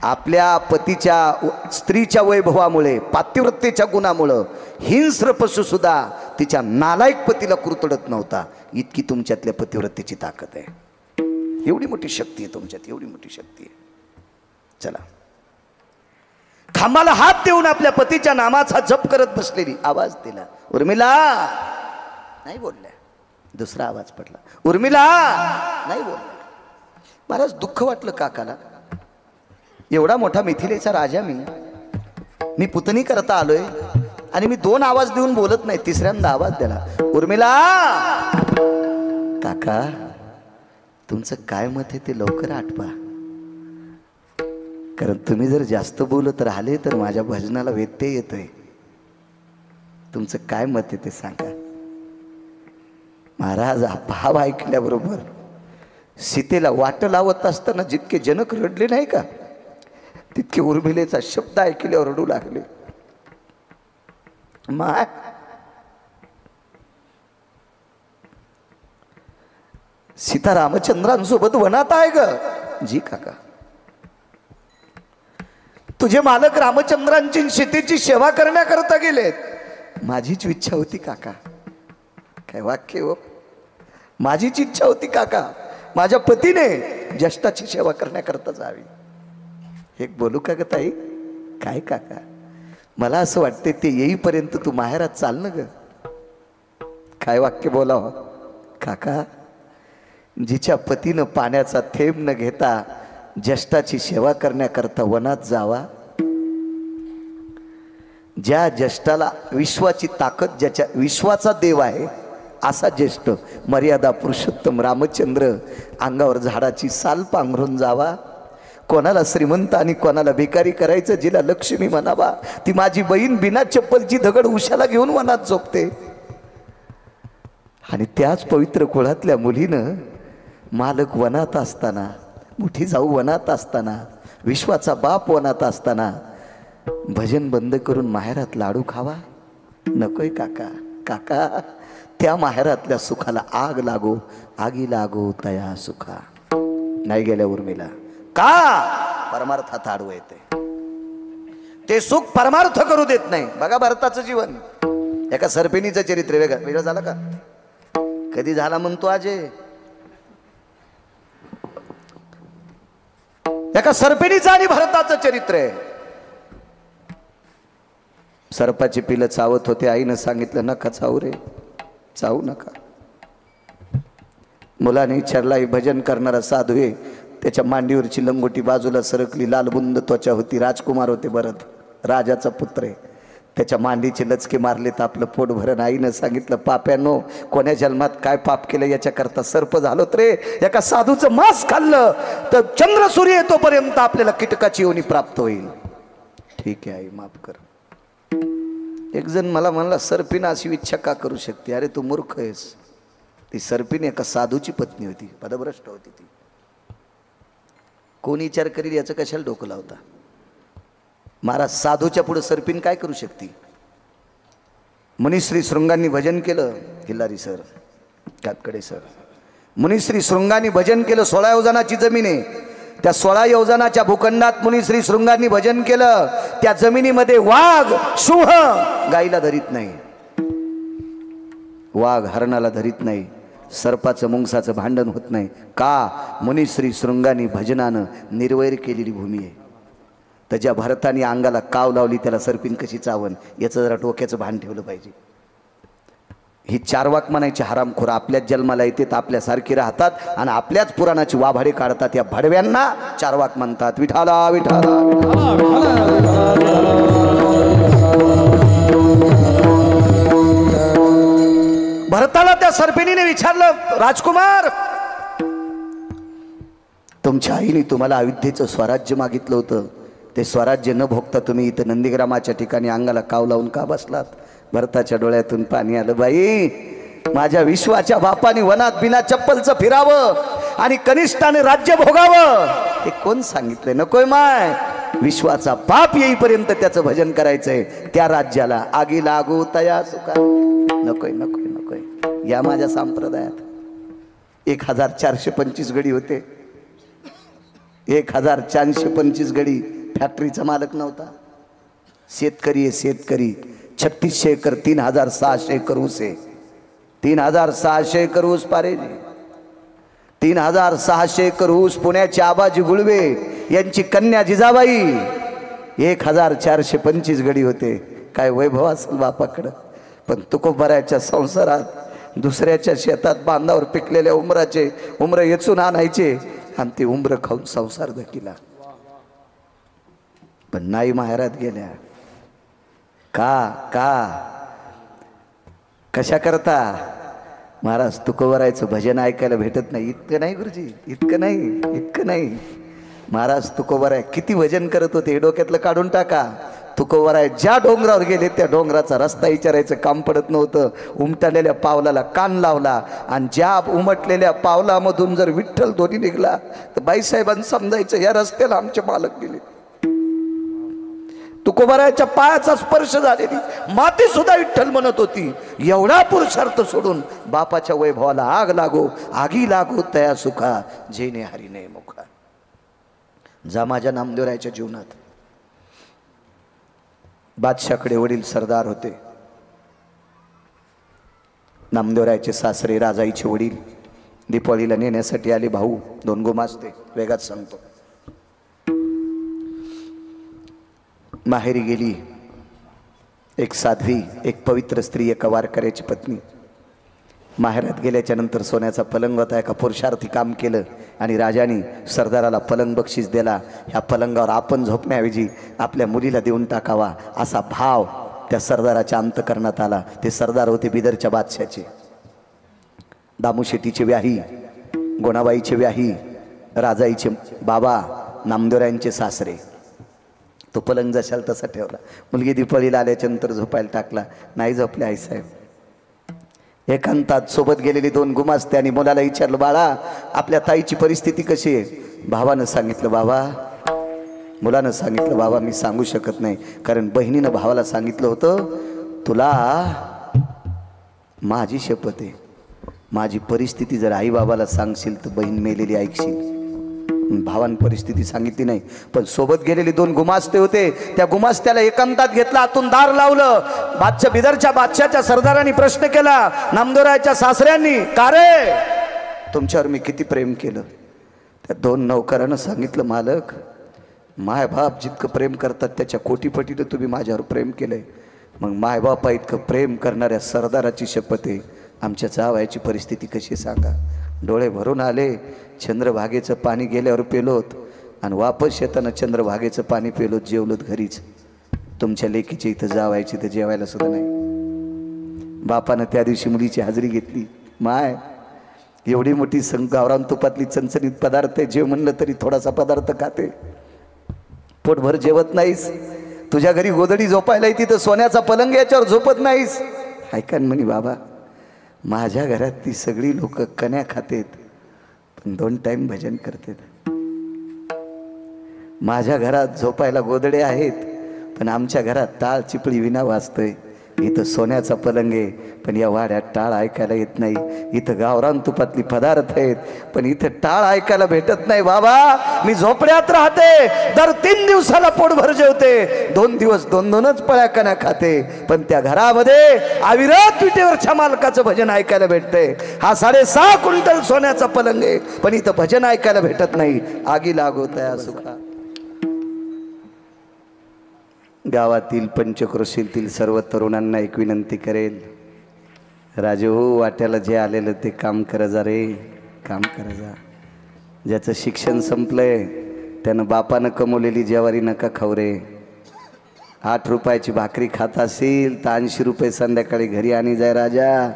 आपल्या पतीच्या स्त्रीच्या वैभवामुळे, पातिव्रतेच्या गुणामुळं हिंस्र पशु सुद्धा तिच्या नालायक पतीला कुरतडत नव्हता. इतकी तुमच्यातल्या पतिव्रतेची ताकद आहे. एवढी मोठी शक्ती आहे तुमच्यात, एवढी मोठी शक्ती आहे. चला, खांबाला हात देऊन आपल्या पतीच्या नामाचा जप करत बसलेली आवाज दिला, उर्मिला. नाही बोलल्या. दुसरा आवाज पडला, उर्मिला. नाही बोलल्या. महाराज, दुःख वाटलं काकाला. एवढा मोठा मिथिलेचा राजा मी पुतणी करता आलोय आणि मी 2 आवाज देऊन बोलत नाही. तिसऱ्यांदा आवाज दिला, उर्मिला. काका, तुमचं काय मत आहे ते लवकर आठवा, कारण तुम्ही जर जास्त बोलत राहिले तर माझ्या भजनाला व्यत्यय येतोय. तुमचं काय मत आहे ते सांगा. महाराज, भाव ऐकल्याबरोबर सीतेला वाट लावत असताना जितके जनक रडले नाही का, तितके उर्मिलेचा शब्द ऐकल्यावर रडू लागले. माय, सीता रामचंद्रांसोबत वनात आहे ग. जी काका, तुझे मालक रामचंद्रांची सीतेची सेवा करण्याकरता गेलेत. माझीच इच्छा होती काका. काय वाक्य हो. माझीच इच्छा होती काका, माझ्या पतीने ज्येष्ठाची सेवा करण्याकरता जावी. एक बोलू का ग ताई? काय काका, मला असं वाटते ते येईपर्यंत तू माहेरात चाल ना ग. काय वाक्य बोलावं काका. जिच्या पतीनं पाण्याचा थेंब न घेता ज्येष्ठाची सेवा करण्याकरता वनात जावा, ज्या ज्येष्ठाला विश्वाची ताकद, ज्याच्या विश्वाचा देव आहे असा ज्येष्ठ मर्यादा पुरुषोत्तम रामचंद्र अंगावर झाडाची साल पांघरून जावा. कोणाला श्रीमंत आणि कोणाला भिकारी करायचं, जिला लक्ष्मी म्हणावा ती माझी बहीण बिना चप्पलची दगड उशाला घेऊन वनात झोपते. आणि त्याच पवित्र कुळातल्या मुलीनं मालक वनात असताना, मोठी जाऊ वनात असताना, विश्वाचा बाप वनात असताना भजन बंद करून माहेरात लाडू खावा. नकोय काका. काका, त्या माहेरातल्या सुखाला आग लागो, आगी लागो तया सुखा. नाही गेल्या उर्मिला. का? परमार्थात आडवं येते. ते सुख परमार्थ करू देत नाही. बघा भरताचं जीवन. एका सर्पिणीचं चरित्र वेगळं झालं का? कधी झाला म्हणतो आजे. एका सर्पिणीचं आणि भरताचं चरित्र आहे. सर्पाची पिलं चावत होते. आईनं सांगितलं नका चावू रे, चावू नका. मुलाने विचारला, भजन करणारा साधू आहे. त्याच्या मांडीवरची लंगोटी बाजूला सरकली, लालबुंद त्वचा होती. राजकुमार होते भरत, राजाचा पुत्र आहे. त्याच्या मांडीचे लचके मारले तर आपलं पोट भरण. आईनं सांगितलं, पाप्यानो, कोण्या जन्मात काय पाप केलं याच्याकरता सर्प झालोत रे. एका साधूचं मांस खाल्लं तर चंद्र सूर्य येतोपर्यंत आपल्याला कीटकाची योनी प्राप्त होईल. ठीक आहे आई, माफ कर. एक जण मला म्हणला, सर्पिन अशी इच्छा का करू शकते? अरे तू मूर्ख आहेस. ती सर्पिन एका साधूची पत्नी होती, पदभ्रष्ट होती ती. कोण विचार करील याचं कशाला डोकं लावता? महाराज, साधूच्या पुढे सर्पिन काय करू शकते? मुनिश्री शृंगांनी भजन केलं. हिल्लारी सर, कातकडे सर. मुनिश्री शृंगांनी भजन केलं. 16 योजनाची जमीन आहे. त्या 16 योजनाच्या भूखंडात मुनिश्री शृंगांनी भजन केलं. त्या जमिनीमध्ये वाघ, सिंह गाईला धरीत नाही, वाघ हरणाला धरीत नाही, सर्पाचं मुंगसाचं भांडण होत नाही. का? मुनिश्री शृंगांनी भजनानं निर्वैर केलेली भूमी आहे. तर ज्या भरतानी अंगाला काव लावली त्याला सर्पिन कशी चावन, याचं जरा डोक्याचं भान ठेवलं पाहिजे. ही चारवाक म्हणायची हरामखोर आपल्याच जन्माला येते, तर आपल्यासारखी राहतात आणि आपल्याच पुराणाची वाभाडे काढतात. या भडव्यांना चारवाक म्हणतात. विठाला विठाला. भरताला त्या सर्पिणीने विचारलं, राजकुमार, तुमच्या आईने तुम्हाला अयोध्येचं स्वराज्य मागितलं होतं, ते स्वराज्य न भोगता तुम्ही इथं नंदीग्रामाच्या ठिकाणी अंगाला काव लावून का बसलात? भरताच्या डोळ्यातून पाणी आलं. बाई, माझ्या विश्वाच्या बापाने वनात बिना चप्पलचं फिरावं आणि कनिष्ठाने राज्य भोगावं हे कोण सांगितलंय? नकोय माय, विश्वाचा बाप येईपर्यंत त्याचं भजन करायचंय. त्या राज्याला आगी लागू तया सुका. नकोय नकोय नकोय. या माझ्या संप्रदायात 1425 गडी होते. 1425 गडी. फॅक्टरीचा मालक नव्हता. शेतकरी आहे शेतकरी. 3600 एकर, 3600 एकर ऊस आहे. 3600 एकर ऊस पारे. 3600 एकर ऊस. पुण्याचे आबाजी गुळवे यांची कन्या जिजाबाई. 1425 गडी होते. काय वैभव असेल बापाकडं. पण तुकोबाराच्या संसारात दुसऱ्याच्या शेतात बांधावर पिकलेल्या उमराचे उमरं येचून आणायचे आणि ते उमरं खाऊन संसार धकिला. पण नाही माहेरात गेल्या. का कशा करता? महाराज, तुकोबारायचं भजन ऐकायला भेटत नाही. इतकं नाही गुरुजी, इतकं नाही. महाराज तुकोबाराय किती भजन करत होते हे डोक्यातलं काढून टाका. तुकोबाराय ज्या डोंगरावर गेले त्या डोंगराचा रस्ता विचारायचं काम पडत नव्हतं. उमटलेल्या पावलाला कान लावला आणि ज्या उमटलेल्या पावलामधून जर विठ्ठल दोन्ही निघला तर बाईसाहेबांनी समजायचं या रस्त्याला आमचे मालक गेले. तुकोबारायच्या पायाचा स्पर्श झालेली माती सुद्धा विठ्ठल म्हणत होती. एवढा पुरुषार्थ सोडून बापाच्या वैभवाला आग लागो, आगी लागो तया सुखा, जेने हरी ने मुखा. जा माझ्या नामदेवरायच्या जीवनात. बादशाकडे वडील सरदार होते. नामदेवरायचे सासरे राजाईचे वडील दीपावलीला नेण्यासाठी आले. भाऊ 2 गुमास्ते. वेगात सांगतो. माहेरी गेली एक साध्वी, एक पवित्र स्त्री, एका वारकऱ्याची पत्नी. माहेरात गेल्याच्या नंतर सोन्याचा पलंग होता. एका पुरुषार्थी काम केलं आणि राजाने सरदाराला पलंग बक्षीस दिला. ह्या पलंगावर आपण झोपण्याऐवजी आपल्या मुलीला देऊन टाकावा असा भाव त्या सरदाराच्या अंतकरणात आला. ते सरदार होते बिदरच्या बादशाचे. दामूशेट्टीचे व्याही, गोणाबाईचे व्याही, राजाईचे बाबा, नामदेवरायांचे सासरे. तो पलंग जशाल तसा ठेवला. मुलगी दीपावलीला आल्याच्या नंतर झोपायला टाकला. नाही झोपले आईसाहेब. एकांतात सोबत गेलेली 2 गुमास्ते आणि मुलाला विचारलं, बाळा आपल्या ताईची परिस्थिती कशी आहे? भावानं सांगितलं बाबा. मुलानं सांगितलं बाबा मी सांगू शकत नाही, कारण बहिणीनं भावाला सांगितलं होतं तुला माझी शपथ आहे, माझी परिस्थिती जर आई बाबाला सांगशील तर बहीण मेलेली ऐकशील. भावान परिस्थिती सांगितली नाही. पण सोबत गेलेले 2 गुमास्ते होते. त्या गुमास्त्याला एकांतात घेतला, आतून दार लावलं. बादशाह बिदरच्या बादशाच्या सरदारांनी प्रश्न केला नामदेवरायच्या सासऱ्यांनी, का रे तुमच्यावर मी किती प्रेम केलं? त्या 2 नौकरांना सांगितलं मालक, मायबाप जितकं प्रेम करतात त्याच्या कोटीपटीनं तुम्ही माझ्यावर प्रेम केलंय. मग मायबापा इतकं प्रेम करणाऱ्या सरदाराची शपथ आहे, आमच्या जावयाची परिस्थिती कशी सांगा. डोळे भरून आले. चंद्रभागेचं पाणी गेल्यावर पेलोत आणि वापस येताना चंद्रभागेचं पाणी पेलोत, जेवलोत घरीच. तुमच्या लेकीच्या इथं जावायची तर जेवायला सुद्धा नाही. बापानं त्या दिवशी मुलीची हजेरी घेतली. माय एवढी मोठी गावरान तुपातली चणचणीत पदार्थ आहे, जेव म्हणलं तरी थोडासा पदार्थ खाते, पोटभर जेवत नाहीस. तुझ्या घरी गोदडी झोपायला येते तर सोन्याचा पलंग याच्यावर झोपत नाहीस. ऐका म्हणे बाबा, माझ्या घरात ती सगळी लोक कण्या खातेत पण 2 टाइम भजन करतात. माझ्या घरात झोपायला गोदडे आहेत पण आमच्या घरात टाळ चिपळी विना वाजतोय. इथं सोन्याचा पलंग आहे पण या वाड्यात टाळ ऐकायला येत नाही. इथं गावरान तुपातली पदार्थ आहेत पण इथं टाळ ऐकायला भेटत नाही. बाबा मी झोपड्यात राहते, दर 3 दिवसाला पोटभर जेवते, 2 दिवस 2-2च पळ्या कण्या खाते, पण त्या घरामध्ये अविरत विटेवरच्या मालकाचं भजन ऐकायला भेटतंय. हा 6.5 क्विंटल सोन्याचा पलंग आहे पण इथं भजन ऐकायला भेटत नाही. आगी लागो तया सुखा. गावातील पंचक्रोशीतील सर्व तरुणांना एक विनंती करेल, राजू वाट्याला जे आलेलं ते काम कर जा रे, काम कर जा. ज्याचं शिक्षण संपलंय त्यानं बापानं कमवलेली ज्वारी नका खाऊ रे. 8 रुपयाची भाकरी खात असेल तर 80 रुपये संध्याकाळी घरी आणि जाय राजा,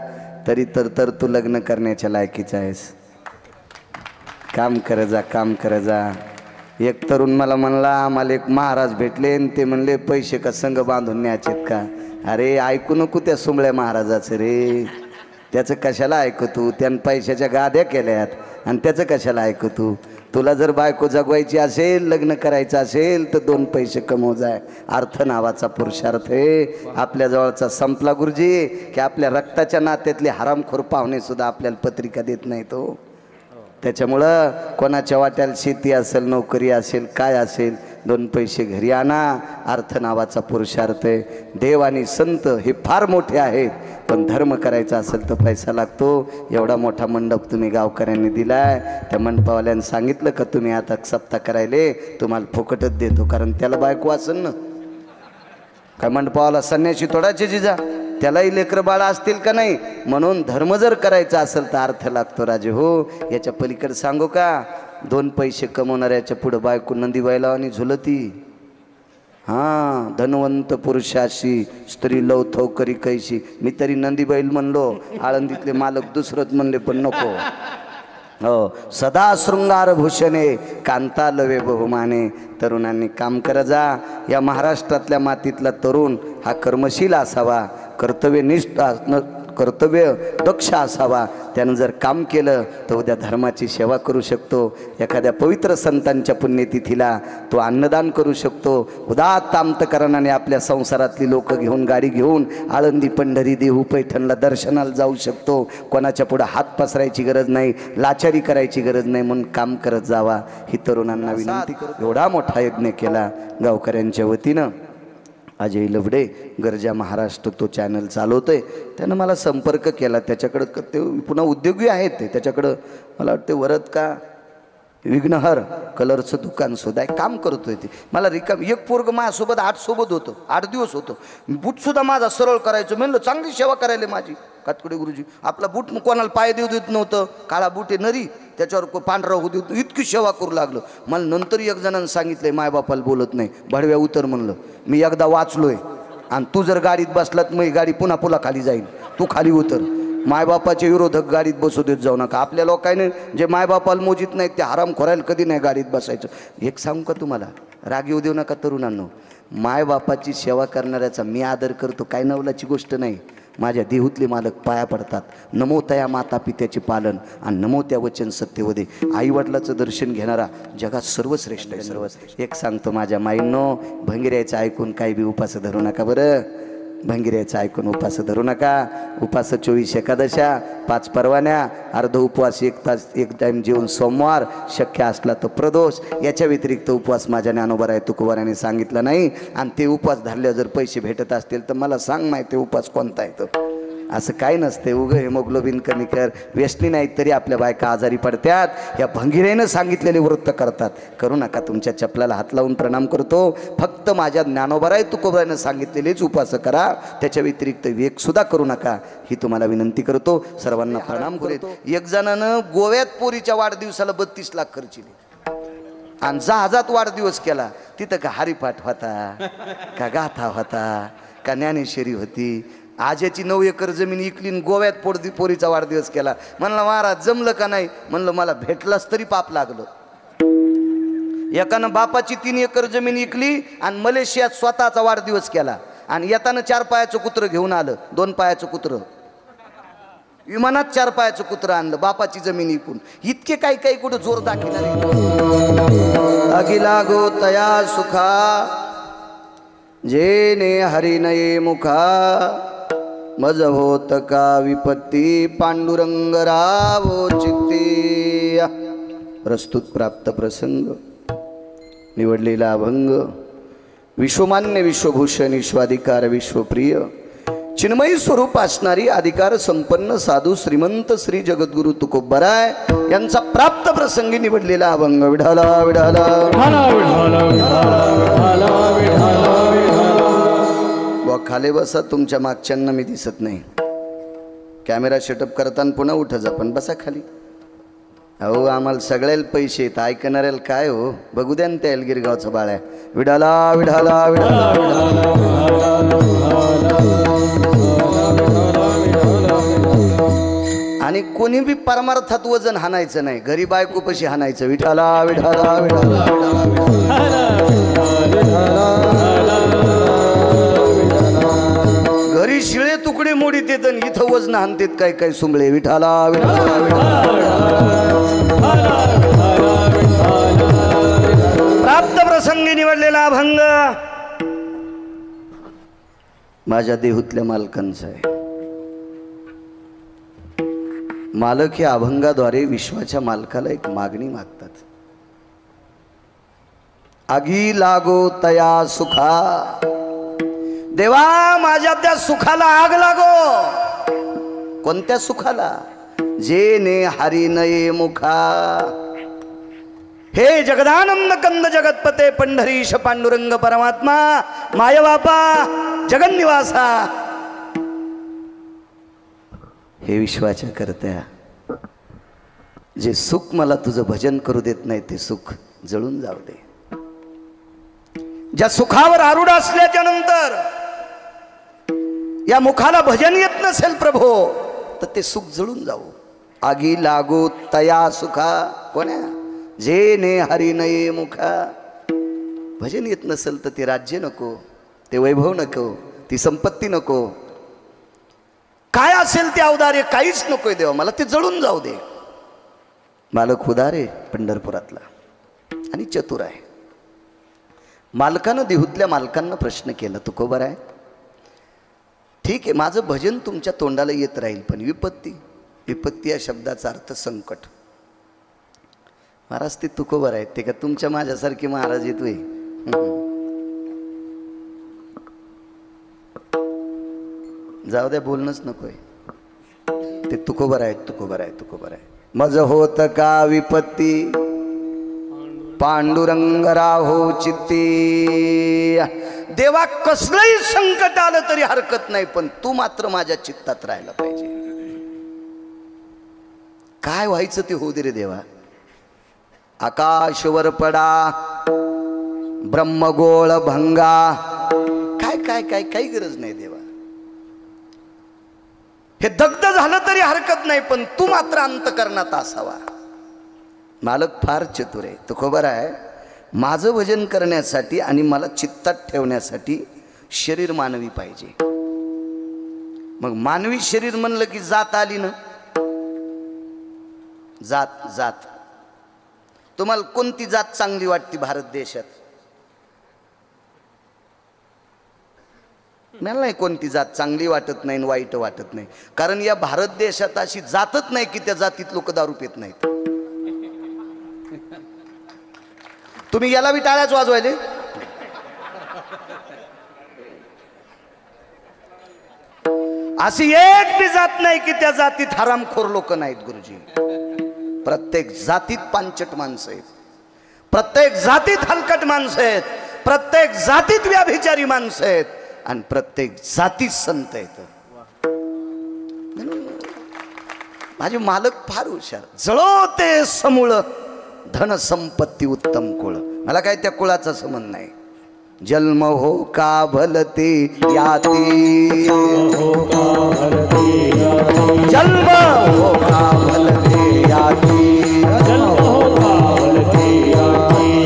तरी तर तू लग्न करण्याच्या लायकीचा आहेस. काम कर जा, काम कर जा. एक तरुण मला म्हणला आम्हाला एक महाराज भेटले आणि ते म्हणले पैसे का संघ बांधून न्यायचेत का. अरे ऐकू नको त्या सुंबळ्या महाराजाचं रे, त्याचं कशाला ऐकू तू. त्यानं पैशाच्या गाद्या केल्यात आणि त्याचं कशाला ऐकू तू. तुला जर बायको जगवायची असेल, लग्न करायचं असेल तर 2 पैसे कमव जाय. अर्थ नावाचा पुरुषार्थ आहे आपल्या जवळचा संपला गुरुजी, की आपल्या रक्ताच्या नात्यातले हरामखोर पाहुणे सुद्धा आपल्याला पत्रिका देत नाही तो. त्याच्यामुळं कोणाच्या वाट्याला शेती असेल, नोकरी असेल, काय असेल, 2 पैसे घरी आणा. अर्थ नावाचा पुरुषार्थ आहे. देव आणि संत हे फार मोठे आहेत, पण धर्म करायचा असेल तर पैसा लागतो. एवढा मोठा मंडप तुम्ही गावकऱ्यांनी दिलाय. त्या मंडपावाल्यानं सांगितलं का तुम्ही आता सप्ताह करायले तुम्हाला फुकटच देतो, कारण त्याला बायको असेल ना. काय मंडपावाला संन्याशी तोडायचे जिजा, त्यालाही लेकरं बाळा असतील का नाही. म्हणून धर्म जर करायचा असेल तर अर्थ लागतो राजे हो. याच्या पलीकडे सांगू का, 2 पैसे कमवणाऱ्याच्या पुढं बायको नंदीबाईला आणि झुलती. हां, धनवंत पुरुषाशी स्त्री लवथव करी कैशी. मी तरी नंदीबाईल म्हणलो, आळंदीतले मालक दुसरंच म्हणले पण नको. हो, सदा शृंगार भूषणे कांता लवे बहुमाने. तरुणांनी काम करा जा. या महाराष्ट्रातल्या मातीतला तरुण हा कर्मशील असावा, कर्तव्यनिष्ठ कर्तव्य दक्ष असावा. त्यानं जर काम केलं तर उद्या धर्माची सेवा करू शकतो. एखाद्या पवित्र संतांच्या पुण्यतिथीला तो अन्नदान करू शकतो. उदात्त अंतकरणाने आपल्या संसारातली लोक घेऊन, गाडी घेऊन आळंदी, पंढरी, देहू, पैठणला दर्शनाला जाऊ शकतो. कोणाच्या पुढं हात पसरायची गरज नाही, लाचारी करायची गरज नाही. म्हणून काम करत जावा ही तरुणांना विनंती करतो. एवढा मोठा यज्ञ केला गावकऱ्यांच्या वतीनं. अजय लवडे गरजा महाराष्ट्र तो चॅनल चालवतोय. त्यानं मला संपर्क केला. त्याच्याकडं ते पुन्हा उद्योगी आहेत, ते त्याच्याकडं मला वाटते वरद का विघ्नहर कलरचं दुकान सुद्धा आहे, काम करतोय ते. मला रिकाम एक पोरग माझ्यासोबत 8 सोबत होतं, 8 दिवस होतो. बूटसुद्धा माझा सरळ करायचो. म्हणलं चांगली सेवा करायला माझी कातकडे गुरुजी. आपला बूट कोणाला पाय देऊ देत नव्हतं, काळा बूट आहे नरी, त्याच्यावर पांढरा होऊ देत, इतकी सेवा करू लागलं. मला नंतर एक जणांनी सांगितलंय मायबापाला बोलत नाही, भडव्या उतर म्हणलं. मी एकदा वाचलोय, आणि तू जर गाडीत बसलात मग गाडी पुन्हा पुला खाली जाईल, तू खाली उतर. मायबापाचे विरोधक गाडीत बसू देत जाऊ नका. आपल्या लोकांनी जे मायबापाला मोजित नाहीत ते हराम खोरायला कधी नाही गाडीत बसायचं. एक सांगू का तुम्हाला, राग येऊ देऊ नका तरुणांनो. मायबापाची सेवा करणाऱ्याचा मी आदर करतो, काय नवलाची गोष्ट नाही. माझ्या देहूतले मालक पाया पडतात. नमो तया माता पित्याचे पालन आणि नमो त्या वचन सत्यवदे. आईवडिलाचं दर्शन घेणारा जगात सर्वश्रेष्ठ आहे, सर्वश्रेष्ठ. एक सांगतो माझ्या माईंनो, भंगिऱ्याचं ऐकून काही बी उपास धरू नका बरं. भंगिऱ्याचं ऐकून उपास धरू नका. उपास 24 एकादशा, 5 परवान्या, अर्ध उपवास 1 तास 1 टाईम जेवून सोमवार, शक्य असला तर प्रदोष. याच्या व्यतिरिक्त उपवास माझ्या ज्ञानोबाराय तुकोबाराने सांगितलं नाही. आणि ते उपवास धरल्यावर जर पैसे भेटत असतील तर मला सांग माहिती उपवास कोणता आहे तो. असं काय नसते. उगं हेमोग्लोबिन कमी कर, व्यसनी नाहीत तरी आपल्या बायका आजारी पडतात. या भंगिरेनं सांगितलेले वृत्त करतात. करू नका. तुमच्या चपलाला हात लावून प्रणाम करतो. फक्त माझ्या ज्ञानोबाराय तुकोबारानं सांगितलेलेच उपवास करा, त्याच्या व्यतिरिक्त वेग सुद्धा करू नका ही तुम्हाला विनंती करतो. सर्वांना प्रणाम करतो. एक जणानं गोव्यात पोरीच्या वाढदिवसाला 32 लाख खर्चिले आणि जहाजात वाढदिवस केला. तिथं का हरिपाठ होता, का गाथा होता, का ज्ञानेश्वरी होती. आज याची 9 एकर जमीन इकली, गोव्यात पोरीचा वाढदिवस केला. म्हणलं महाराज जमलं का नाही. म्हणलं मला भेटलाच तरी पाप लागलं. एकानं बापाची 3 एकर जमीन इकली आणि मलेशियात स्वतःचा वाढदिवस केला. आणि येताना 4 पायाचं कुत्रं घेऊन आलं. 2 पायाचं कुत्रं विमानात 4 पायाचं कुत्रं आणलं बापाची जमीन इकून. इतके काही काही कुठं जोर दाखिला. अगिला गो तया सुखा जेने हरिनये मुखा, मज होत का विपत्ती पांडुरंग रावो चित्ती. प्रस्तुत प्राप्त प्रसंग निवडलेला अभंग. विश्वमान्य, विश्वभूषण, विश्वाधिकार, विश्वप्रिय, चिन्मयी स्वरूप असणारी अधिकार संपन्न साधू श्रीमंत श्री जगद्गुरु तुकोबाराय यांचा प्राप्त प्रसंगी निवडलेला अभंग. विढाला विढाला खाली बसा. तुमच्या मागच्यांना मी दिसत नाही. कॅमेरा सेटअप करताना पुन्हा उठ जा, पण बसा खाली. अहो आम्हाला सगळ्याला पैसे येत, ऐकणाऱ्याला काय हो. बघू द्या ना त्या एलगिरगावचा बाळ्या. विढाला विढाला विढाला आणि कोणी बी परमार्थात वजन हाणायचं नाही, घरी बायकोपाशी हाणायचं, विठाला विठाला विठाला घरी शिळे तुकडे मोडीत येत आणि इथं वजन हाणतेत काय काय सुंबळे, विठाला विठाला प्राप्त प्रसंगी निवडलेला अभंग माझ्या देहूतल्या मालकांचा आहे. मालक या अभंगाद्वारे विश्वाच्या मालकाला एक मागणी मागतात. आगी लागो तया सुखा, देवा माझ्या त्या सुखाला आग लागो. कोणत्या सुखाला? जे ने हरी नये मुखा. हे जगदानंद कंद जगतपते पंढरीश पांडुरंग परमात्मा मायबापा जगन्निवासा, हे विश्वाच्या करत्या, जे सुख मला तुझं भजन करू देत नाही ते सुख जळून जाऊ दे. ज्या सुखावर आरूढ असल्याच्या नंतर या मुखाला भजन येत नसेल प्रभो तर ते सुख जळून जाऊ. आगी लागो तया सुखा, कोण्या? जे ने हरी नये मुखा. भजन येत नसेल तर ते राज्य नको, ते वैभव नको, ती संपत्ती नको, काय असेल ते औदार्य काहीच नकोय देवा, मला ते जळून जाऊ दे. मालक उदार आहे पंढरपुरातला आणि चतुर आहे. मालकानं देहूतल्या मालकांना प्रश्न केला, तुकोबर आहे ठीक आहे, माझं भजन तुमच्या तोंडाला येत राहील, पण विपत्ती, विपत्ती या शब्दाचा अर्थ संकट. महाराज ते तुकोबर आहेत, ते का तुमच्या माझ्यासारखे महाराज येतोय? जाऊ द्या, बोलणंच नकोय. ते तुकोबर आहेत, तुकोबर आहे, तुकोबर आहे. मज होत का विपत्ती पांडुरंग राहो चित्ती. देवा कसलंही संकट आलं तरी हरकत नाही, पण तू मात्र माझ्या चित्तात राहायला पाहिजे. काय व्हायचं ते होऊ दे रे देवा. आकाशवर पडा ब्रह्मगोळ भंगा, काय काय काय काही गरज नाही देवा. हे दग्ध झालं तरी हरकत नाही, पण तू मात्र अंतकरणात असावा. मालक फार चतुर आहे, तो खबर आहे. माझं भजन करण्यासाठी आणि मला चित्तात ठेवण्यासाठी शरीर मानवी पाहिजे. मग मानवी शरीर म्हणलं की जात आली ना. जात जात तुम्हाला कोणती जात चांगली वाटते भारत देशात? मला नाही कोणती जात चांगली वाटत नाही, वाईट वाटत नाही, कारण या भारत देशात अशी जातच नाही की त्या जातीत लोक दारू पित नाहीत. तुम्ही याला बी टाळ्याच वाजवायले. अशी एक बी जात नाही की त्या जातीत हरामखोर लोक नाहीत गुरुजी. प्रत्येक जातीत पांचट माणसं आहेत, प्रत्येक जातीत हलकट माणसं आहेत, प्रत्येक जातीत व्याभिचारी माणसं आहेत, आणि प्रत्येक जातीत संत आहेत. माझे मालक फार हुशार. जळवते समूळ धन संपत्ती उत्तम कुळ. मला काय त्या कुळाचा संबंध नाही. जन्म हो का भलते याती, जन्म हो का भलते याती,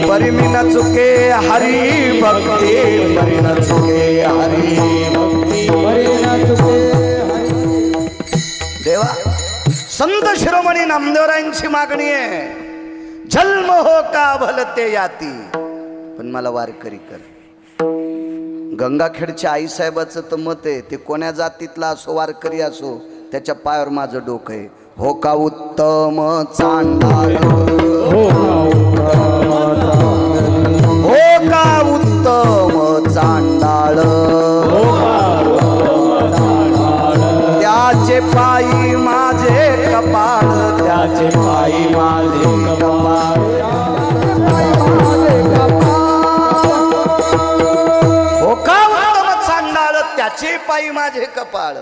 परिमी न चुके हरी भक्ती, परी न चुके हरी भक्ती, परी न चुके हरी. देवा संत शिरोमणी नामदेवरायांची मागणी आहे, जन्म हो का भलते याती, पण मला वारकरी कर. गंगाखेडच्या आईसाहेबाचं तर मत आहे, ते कोण्या जातीतला असो वारकरी असो त्याच्या पायावर माझं डोकं आहे. हो का उत्तम चांडाळ, हो का उत्तम चांडाळ, त्याचे पायी माझे कपाळ, त्याचे पायी माझे कपाळ, हो का उत्तम चांडाळ, त्याचे पायी माझे कपाळ.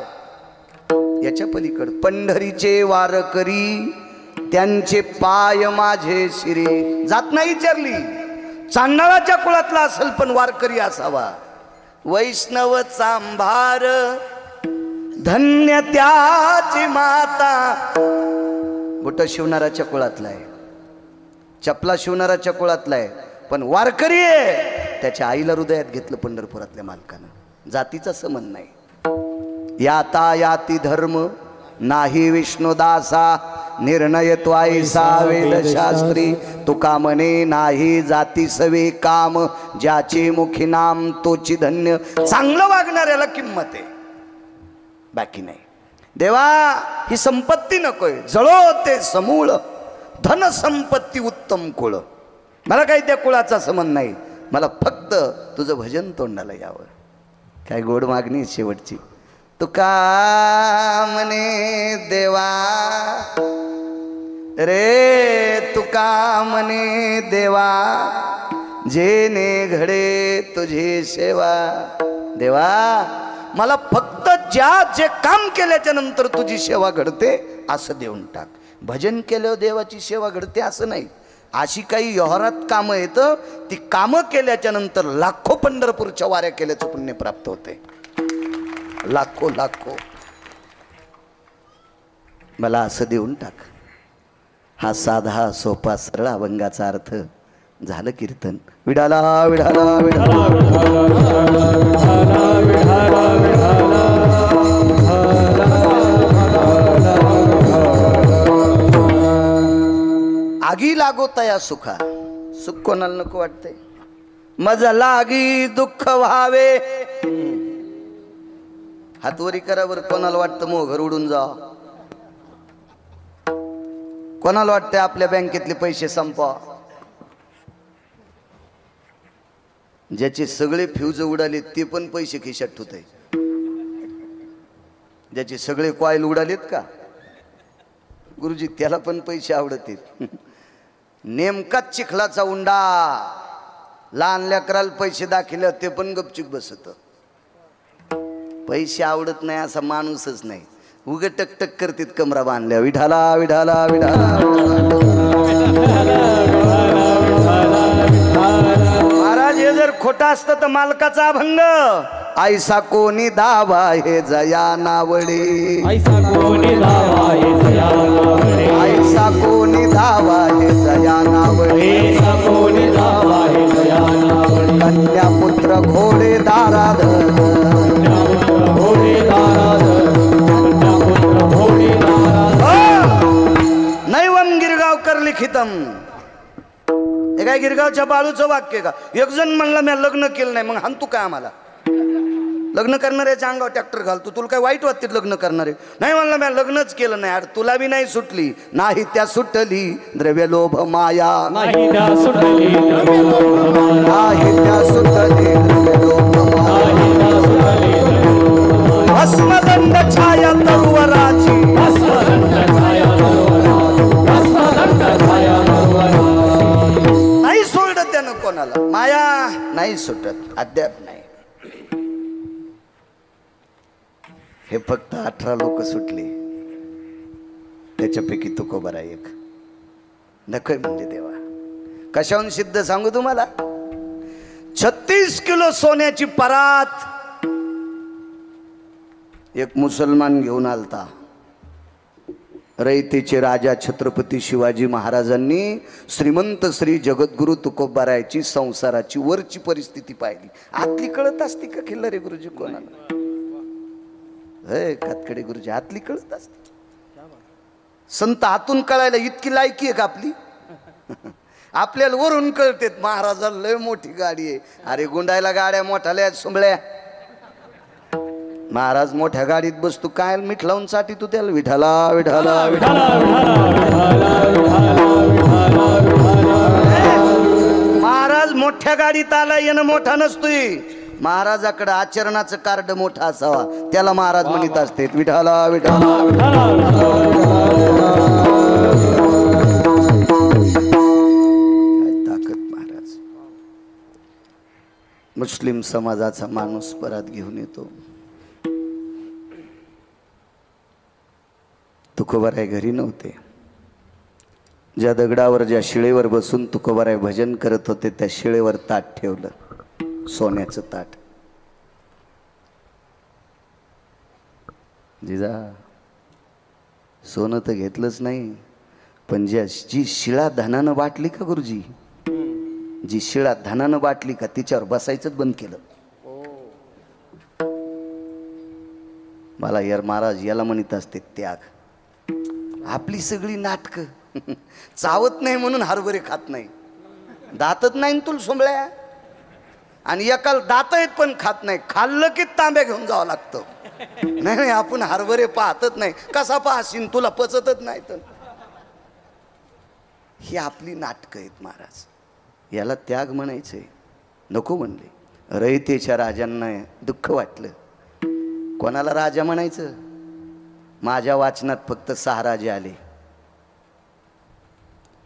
याच्या पलीकड पंढरीचे वारकरी, त्यांचे पाय माझे शिरे. जात नाही विचारली, चांडाळाच्या कुळातला असेल पण वारकरी असावा. वैष्णव चांभार धन्य त्याची माता. बुट शिवणाऱ्याच्या कुळातला आहे, चपला शिवणाऱ्याच्या कुळातला आहे, पण वारकरी आहे. त्याच्या आईला हृदयात घेतलं पंढरपुरातल्या मालकानं. जातीचा संबंध नाही. याता याती धर्म नाही विष्णुदासा, निर्णय त्वाईसा वेदशास्त्री. तुका म्हणे नाही जाती सवे काम, ज्याचे मुखी नाम तोची धन्य. चांगलं वागणाऱ्याला किंमत आहे, बाकी नाही. देवा ही संपत्ती नकोय, जळो ते समूळ. धन संपत्ती उत्तम कुळ. मला काही त्या कुळाचा संबंध नाही, मला फक्त तुझं भजन तोंडाला यावं. काय गोड मागणी शेवटची. तुका म्हणे देवा रे, तुका म्हणे देवा, जेने घडे तुझी सेवा. देवा मला फक्त जे काम केल्याच्या नंतर तुझी सेवा घडते असं देऊन टाक. भजन केल्यावर देवाची सेवा घडते असं नाही. अशी काही व्यवहारात कामं येतं, ती कामं केल्याच्या नंतर लाखो पंढरपूरच्या वाऱ्या केल्याचं पुण्य प्राप्त होते. लाखो लाखो. मला असं देऊन टाक. हा साधा सोपा सरळ अभंगाचा अर्थ झालं कीर्तन. विडाला विडाला विडाला आगी लागो तया सुखा. सुख कोणाला नको वाटतंय. मजा लागी दुःख व्हावे. हातवरी करावर कोणाला वाटतं मग घर उडून जा. कोणाला वाटतंय आपल्या बँकेतले पैसे संपवा. ज्याचे सगळे फ्यूज उडाले ते पण पैसे खिशात ठेवते. ज्याचे सगळे कॉईल उडालेत का गुरुजी त्याला पण पैसे आवडतील. नेमकाच चिखलाचा उंडा. लहान लेकराला पैसे दाखिले ते पण गपचूप बसत. पैसे आवडत नाही असा माणूसच नाही. उगे टकटक करतीत कमरा बांधल्या. विठाला विठाला विठाला. महाराज हे जर खोटा असतं तर मालकाचा अभंग. ऐसा कोणी दावा हे जया नावडे. ऐसा कोणी दावा हे जया नावडे. ऐसा कोणी दावा हे जया नावडे. ऐसा कोणी दावा हे जया नावडे. कन्या पुत्र घोडे दाराधर. घोडे दाराधर. कन्या पुत्र घोडे दाराधर. नैवम गिरगावकर लिखितम. हे काय गिरगावच्या बाळूचं वाक्य का. एक जण म्हणला मी लग्न केलं नाही, मग हान तू काय आम्हाला. लग्न करणाऱ्याच्या अंगावर ट्रॅक्टर घालतो. तुला काय वाईट वाटते लग्न करणारे. नाही म्हणलं मी लग्नच केलं नाही. अरे तुला बी नाही सुटली. नाही त्या सुटली द्रव्य लोभ माया. नाही त्या सुटली द्रव्य लोभ माया. नाही त्या सुटली द्रव्य लोभ माया. नाही त्या सुटली द्रव्य लोभ माया. भस्मदंड छाया तरुवराची. भस्मदंड छाया तरुवराची. भस्मदंड छाया तरुवराची. नाही सोडत त्यानं कोणाला. माया नाही सुटत अद्याप नाही. हे फक्त 18 लोक सुटले. त्याच्यापैकी तुकोबरा एक. नकोय म्हणजे देवा. कशाहून सिद्ध सांगू तुम्हाला. 36 किलो सोन्याची परात एक मुसलमान घेऊन आलता. रयतेचे राजा छत्रपती शिवाजी महाराजांनी श्रीमंत श्री जगद्गुरु तुकोबारायची संसाराची वरची परिस्थिती पाहिली. आतली कळत असती का खिल्लारे गुरुजी कोणाला. कातकडे गुरुजी आतली कळत असते. संत आतून कळायला इतकी लायकी आहे का आपली. आपल्याला वरून कळतेत. महाराजाला लय मोठी गाडी आहे. अरे गुंडायला गाड्या मोठ्याल्या सुंबळ्या. महाराज मोठ्या गाडीत बसतो काय मीठ लावून साठी तू त्याला. विठाला विठाला महाराज मोठ्या गाडीत आला येणं मोठा नसतोय. महाराजाकडे आचरणाचं कार्ड मोठा असावा त्याला महाराज म्हणत असते. विठाला विठाला. ताकद महाराज. मुस्लिम समाजाचा माणूस परत घेऊन येतो. तुकोबाराय घरी नव्हते. ज्या दगडावर ज्या शिळेवर बसून तुकोबाराय भजन करत होते त्या शिळेवर ताट ठेवलं. सोन्याचं ताट. जिजा सोनं तर घेतलंच नाही, पण जी शिळा धनानं वाटली का गुरुजी, जी शिळा धनानं वाटली का तिच्यावर बसायचंच बंद केलं. मला यार महाराज याला म्हणत असते त्याग. आपली सगळी नाटकं चावत नाही म्हणून हरभरे खात नाही, दातच नाही तुला सोंबळ्या, आणि एकाला दात आहेत पण खात नाही, खाल्लं की तांब्या घेऊन जावं लागतं. नाही आपण हरभरे पाहतच नाही, कसा पाहशील तुला पचतच नाही. तर ही आपली नाटकं आहेत महाराज, याला त्याग म्हणायचंय. नको म्हणले. रयतेच्या राजांना दुःख वाटलं. कोणाला राजा म्हणायचं? माझ्या वाचनात फक्त 6 राजे आले.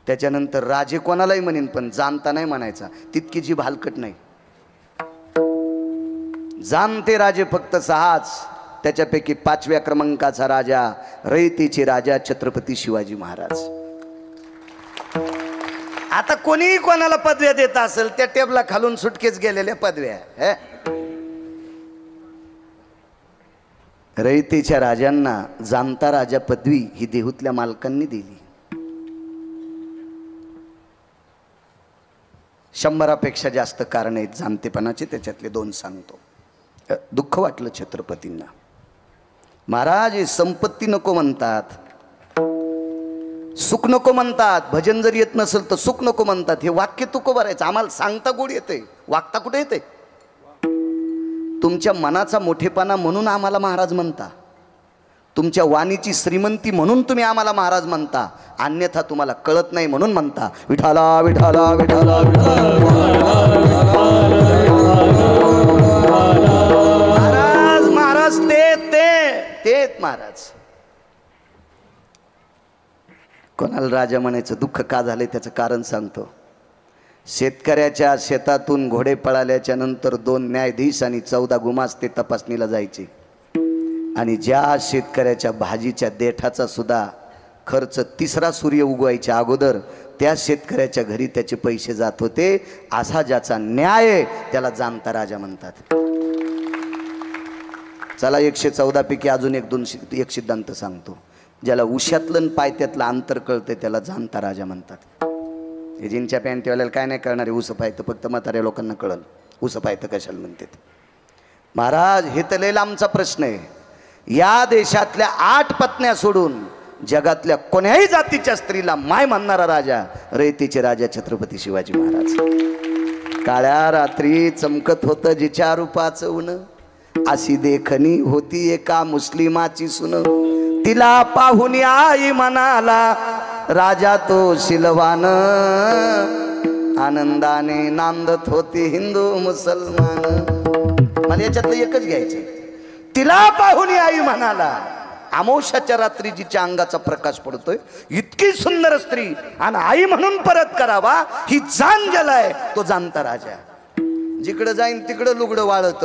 त्याच्यानंतर राजे कोणालाही म्हणेन, पण जाणता नाही म्हणायचा, तितकी जी भालकट नाही. जाणते राजे फक्त 6च, त्याच्यापैकी 5व्या क्रमांकाचा राजा रयतेचे राजा छत्रपती शिवाजी महाराज. आता कोणीही कोणाला पदव्या देत असेल, त्या टेबला खालून सुटकेच गेलेल्या पदव्या. रयतेच्या राजांना जाणता राजा पदवी ही देहूतल्या मालकांनी दिली. 100पेक्षा जास्त कारण आहेत जाणतेपणाचे, त्याच्यातले 2 सांगतो. दुःख वाटलं छत्रपतींना. महाराज हे संपत्ती नको म्हणतात, सुख नको म्हणतात, भजन जर येत नसेल तर सुख नको म्हणतात. हे वाक्य तुको भरायचं. आम्हाला सांगता गोड येते, वागता कुठे येते? तुमच्या मनाचा मोठेपणा म्हणून आम्हाला महाराज म्हणता, तुमच्या वाणीची श्रीमंती म्हणून तुम्ही आम्हाला महाराज म्हणता, अन्यथा तुम्हाला कळत नाही म्हणून म्हणता. विठाला विठाला विठाला महाराज महाराज ते महाराज. कोणाला राजा म्हणायचं? दुःख का झाले त्याचं कारण सांगतो. शेतकऱ्याच्या शेतातून घोडे पळाल्याच्या नंतर 2 न्यायाधीश आणि 14 गुमास्ते तपासणीला जायचे, आणि ज्या शेतकऱ्याच्या भाजीच्या देठाचा सुद्धा खर्च 3रा सूर्य उगवायच्या अगोदर त्या शेतकऱ्याच्या घरी त्याचे पैसे जात होते, असा ज्याचा न्याय आहे त्याला जाणता राजा म्हणतात. चला 114 पैकी अजून एक सिद्धांत सांगतो. ज्याला उशातलं आणि पायत्यातलं अंतर कळते त्याला जाणता राजा म्हणतात. हे जीनच्या पॅन्टवाल्याला काय नाही कळणार, ऊस पायतं फक्त म्हाताऱ्या लोकांना कळल. ऊस पायतं कशाला म्हणतात महाराज? हे तर लय लांबचा प्रश्न आहे. या देशातल्या 8 पत्न्या सोडून जगातल्या कोण्याही जातीच्या स्त्रीला माय म्हणणारा राजा रयतेचे राजा छत्रपती शिवाजी महाराज. काळ्या रात्री चमकत होतं जिच्या रूपाचं ऊन, अशी देखणी होती एका मुस्लिमाची सुन. तिला पाहून आई म्हणाला राजा तो शिलवान, आनंदाने नांदत होती हिंदू मुसलमान. मला याच्यातलं एकच घ्यायचं. तिला पाहून आई म्हणाला, अमावस्याच्या रात्री जिच्या अंगाचा प्रकाश पडतोय, इतकी सुंदर स्त्री, आणि आई म्हणून परत करावा ही जाण गेलाय तो जाणता राजा. जिकडं जाईन तिकडं लुगडं वाळत,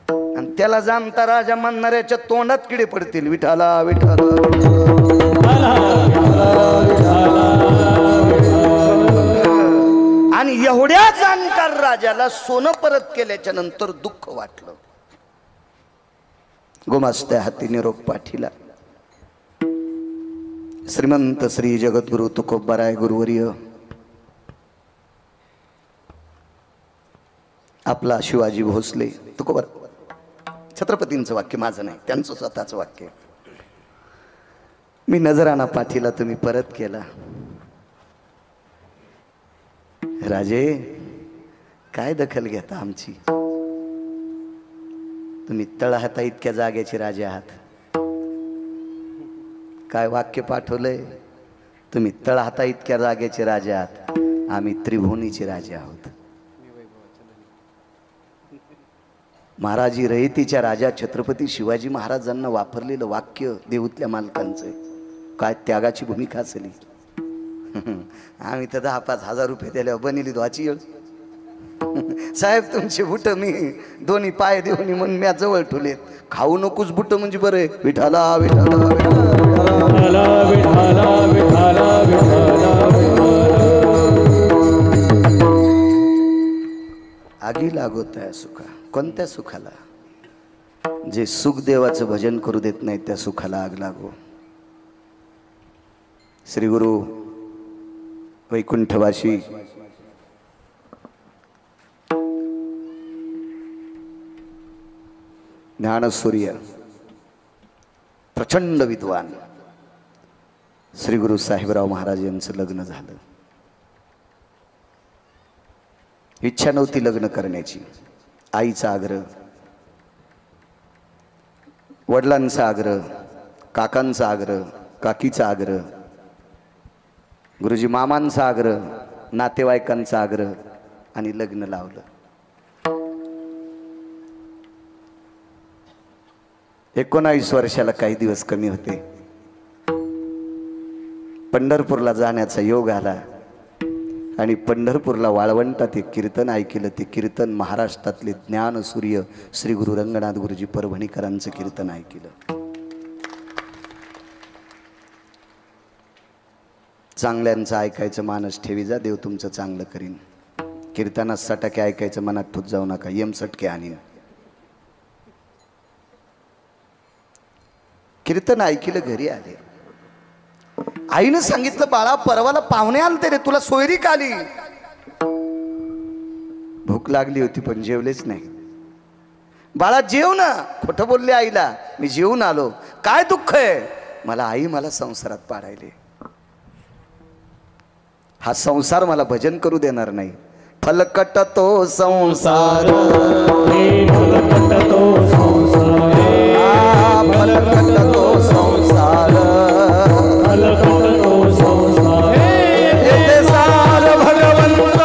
आणि त्याला जाणता राजा म्हणणाऱ्याच्या तोंडात किडे पडतील. विठाला विठाला आणि एवढ्या जाणकार राजाला सोनं परत केल्याच्या नंतर दुःख वाटलं. गुमास्त्या हाती निरोप पाठीला. श्रीमंत श्री जगद्गुरु तुकोबाराय गुरुवर्य आपला शिवाजी भोसले. तुकोबार छत्रपतींचं वाक्य, माझं नाही, त्यांचं स्वतःचं वाक्य. मी नजराना पाठीला तुम्ही परत केला. राजे काय दखल घेता आमची? तुम्ही तळहाता इतक्या जाग्याचे राजे आहात. काय वाक्य पाठवलंय? तुम्ही तळहाता इतक्या जाग्याचे राजे आहात, आम्ही त्रिभुवनीचे राजे आहोत. महाराजी रयतेच्या राजा छत्रपती शिवाजी महाराजांना वापरलेलं वाक्य देऊतल्या मालकांचं. काय त्यागाची भूमिका असेल. आम्ही तर 10-5 हजार रुपये दिल्यावर बनिली धुवाची येळ. साहेब तुमचे बुट मी दोन्ही पाय देऊन म्हणून मी जवळ ठेवलेत. खाऊ नकोस बुट म्हणजे बरं आहे. विठाला विठाला आगी लागत आहे सुखा. कोणत्या सुखाला? जे सुख देवाचं भजन करू देत नाही त्या सुखाला आग लागो. श्री गुरु वैकुंठवासी ज्ञानसूर्य प्रचंड विद्वान श्री गुरु साहेबराव महाराज यांचं लग्न झालं. इच्छा नव्हती लग्न करण्याची. आईचा आग्रह, वडिलांचा आग्रह, काकांचा आग्रह, काकीचा आग्रह, गुरुजी मामांचा आग्रह, नातेवाईकांचा आग्रह आणि लग्न लावलं. 19 वर्षाला काही दिवस कमी होते. पंढरपूरला जाण्याचा योग आला आणि पंढरपूरला वाळवंटात एक कीर्तन ऐकलं. ते कीर्तन महाराष्ट्रातले ज्ञानसूर्य श्री गुरु रंगनाथ गुरुजी परभणीकरांचं कीर्तन ऐकलं. चांगल्यांचं ऐकायचं मानस ठेवी जा, देव तुमचं चांगलं करीन. कीर्तनात सटके ऐकायचं मनात ठूत जाऊ नका, यम सटके आणि कीर्तन ऐकलं. घरी आले. आईनं सांगितलं बाळा परवाला पाहुणे आलते रे, तुला सोयरीक आली. भूक लागली होती पण जेवलेच नाही. बाळा जेव ना. खोटं बोलले आईला, मी जेवून आलो. काय दुःख आहे? मला आई मला संसारात पाडायले. हा संसार मला भजन करू देणार नाही. फलकट तो संसार, फलकट तो संसार, फलकट तो संसार, फलकट तो संसार, येते सार भगवंत.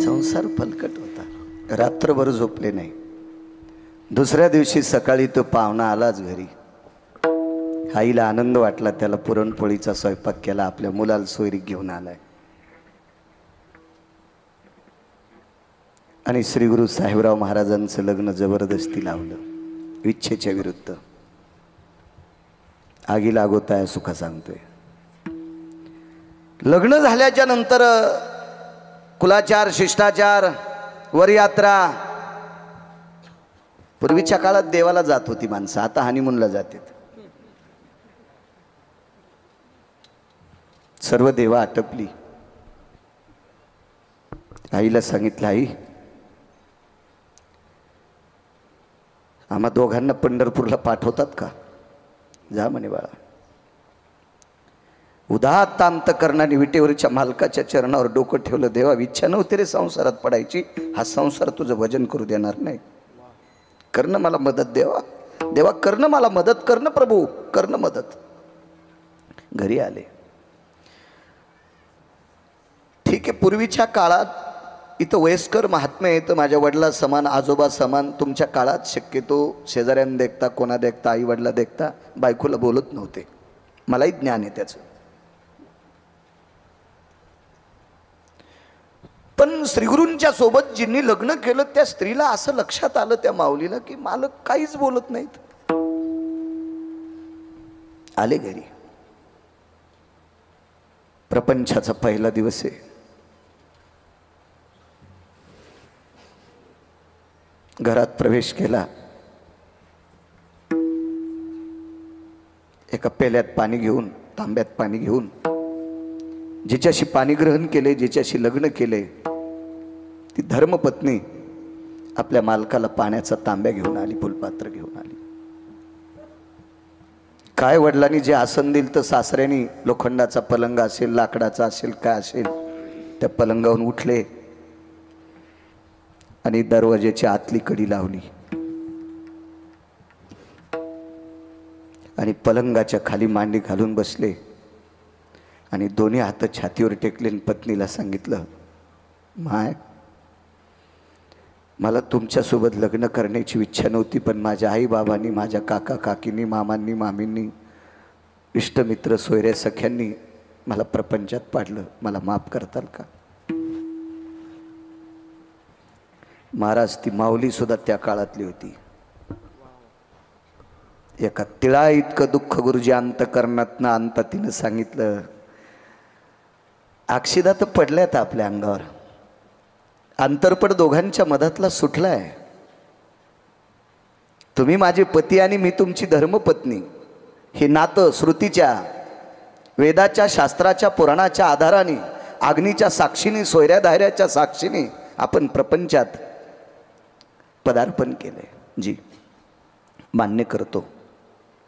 संसार फलकट होता. रात्रभर झोपले नाही. दुसऱ्या दिवशी सकाळी तो पाहुणा आलाच घरी. आईला आनंद वाटला. त्याला पुरणपोळीचा स्वयंपाक केला. आपल्या मुलाला सोयरीक घेऊन आलाय. आणि श्री गुरु साहेबराव महाराजांचं लग्न जबरदस्ती लावलं, इच्छेच्या विरुद्ध. आगी लागोताय सुखा सांगतोय. लग्न झाल्याच्या नंतर कुलाचार, शिष्टाचार, वरयात्रा. पूर्वीच्या काळात देवाला जात होती माणसं, आता हनीमूनला जातात. सर्व देवा आटपली. आईला सांगितलं, आई आम्हा दोघांना पंढरपूरला पाठवतात का? जा म्हणे बाळा. उदात्त अंतकरणाने विटेवरच्या मालकाच्या चरणावर डोकं ठेवलं. देवा इच्छा नव्हती रे संसारात पडायची. हा संसार तुझं भजन करू देणार नाही. करणं मला मदत देवा. देवा करणं मला मदत, करणं प्रभू करणं मदत. घरी आले. ठीक आहे, पूर्वीच्या काळात इथं वयस्कर महात्मे येतं, माझ्या वडिला समान, आजोबा समान. तुमच्या काळात शक्यतो शेजाऱ्यांना देखता, कोणा देखता, आई वडिला देखता बायकोला बोलत नव्हते. मलाही ज्ञान आहे त्याचं. पण श्रीगुरूंच्या सोबत जिनी लग्न केलं त्या स्त्रीला असं लक्षात आलं, त्या माऊलीला, की मालक काहीच बोलत नाहीत. आले घरी. प्रपंचाचा पहिला दिवस आहे. घरात प्रवेश केला. एका पेल्यात पाणी घेऊन, तांब्यात पाणी घेऊन, जिच्याशी पाणी ग्रहण केले, जिच्याशी लग्न केले, ती धर्मपत्नी आपल्या मालकाला पाण्याचा तांब्या घेऊन आली, फुलपात्र घेऊन आली. काय वडिलांनी जे आसन दिलं तर सासऱ्यानी लोखंडाचा पलंग असेल, लाकडाचा असेल, काय असेल, त्या पलंगावरून उठले आणि दरवाजेची आतली कडी लावली आणि पलंगाच्या खाली मांडी घालून बसले आणि दोन्ही हात छातीवर टेकले. पत्नीला सांगितलं, माय मला तुमच्यासोबत लग्न करण्याची इच्छा नव्हती, पण माझ्या आई बाबांनी, माझ्या काका काकींनी, मामांनी, मामींनी, इष्टमित्र, सोयऱ्या, सख्यांनी मला प्रपंचात पाडलं. मला माफ करताल का? महाराज, ती माऊली सुद्धा त्या काळातली होती. एका तिळा इतकं दुःख गुरुजी अंतकरणातनं आणता तिनं सांगितलं. अक्षिदा तर पडल्यात आपल्या अंगावर. अंतरपड दोघांच्या मधातला सुटलाय. तुम्ही माझे पती आणि मी तुमची धर्मपत्नी, हे नातं श्रुतीच्या, वेदाच्या, शास्त्राच्या, पुराणाच्या आधाराने, अग्नीच्या साक्षीने, सोयऱ्या धायऱ्याच्या साक्षीने आपण प्रपंचात पदार्पण केले. जी मान्य करतो,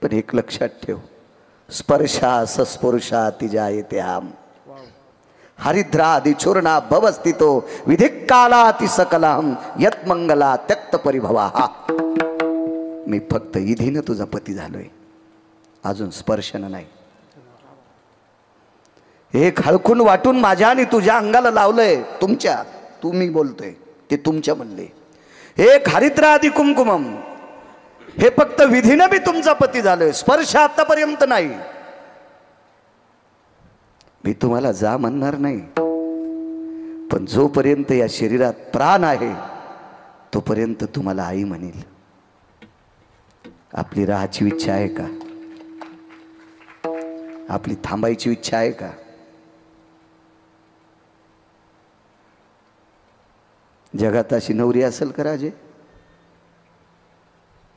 पण एक लक्षात ठेव, स्पर्शा सस्पुरुषा तिजायते आम हरिद्रादि चूर्णा भवस्थितो विधिकालाति सकलहम यत मंगला त्यक्त परिभवा. मी फक्त विधीनं तुझा पती झालोय, अजून स्पर्शनं नाही. एक हळकून वाटून माझ्या आणि तुझ्या अंगाला लावलंय, तुमच्या, तुम्ही बोलतोय ते तुमच्या म्हणले. एक हरिद्रादि कुमकुमम, हे फक्त विधीनं मी तुमचा पती झालोय, स्पर्श आतापर्यंत नाही. मी तुम्हाला जा म्हणणार नाही, पण जोपर्यंत या शरीरात प्राण आहे तोपर्यंत तुम्हाला आई म्हणेल. आपली राहायची इच्छा आहे का? आपली थांबायची इच्छा आहे का? जगात अशी नवरी असेल का राजे?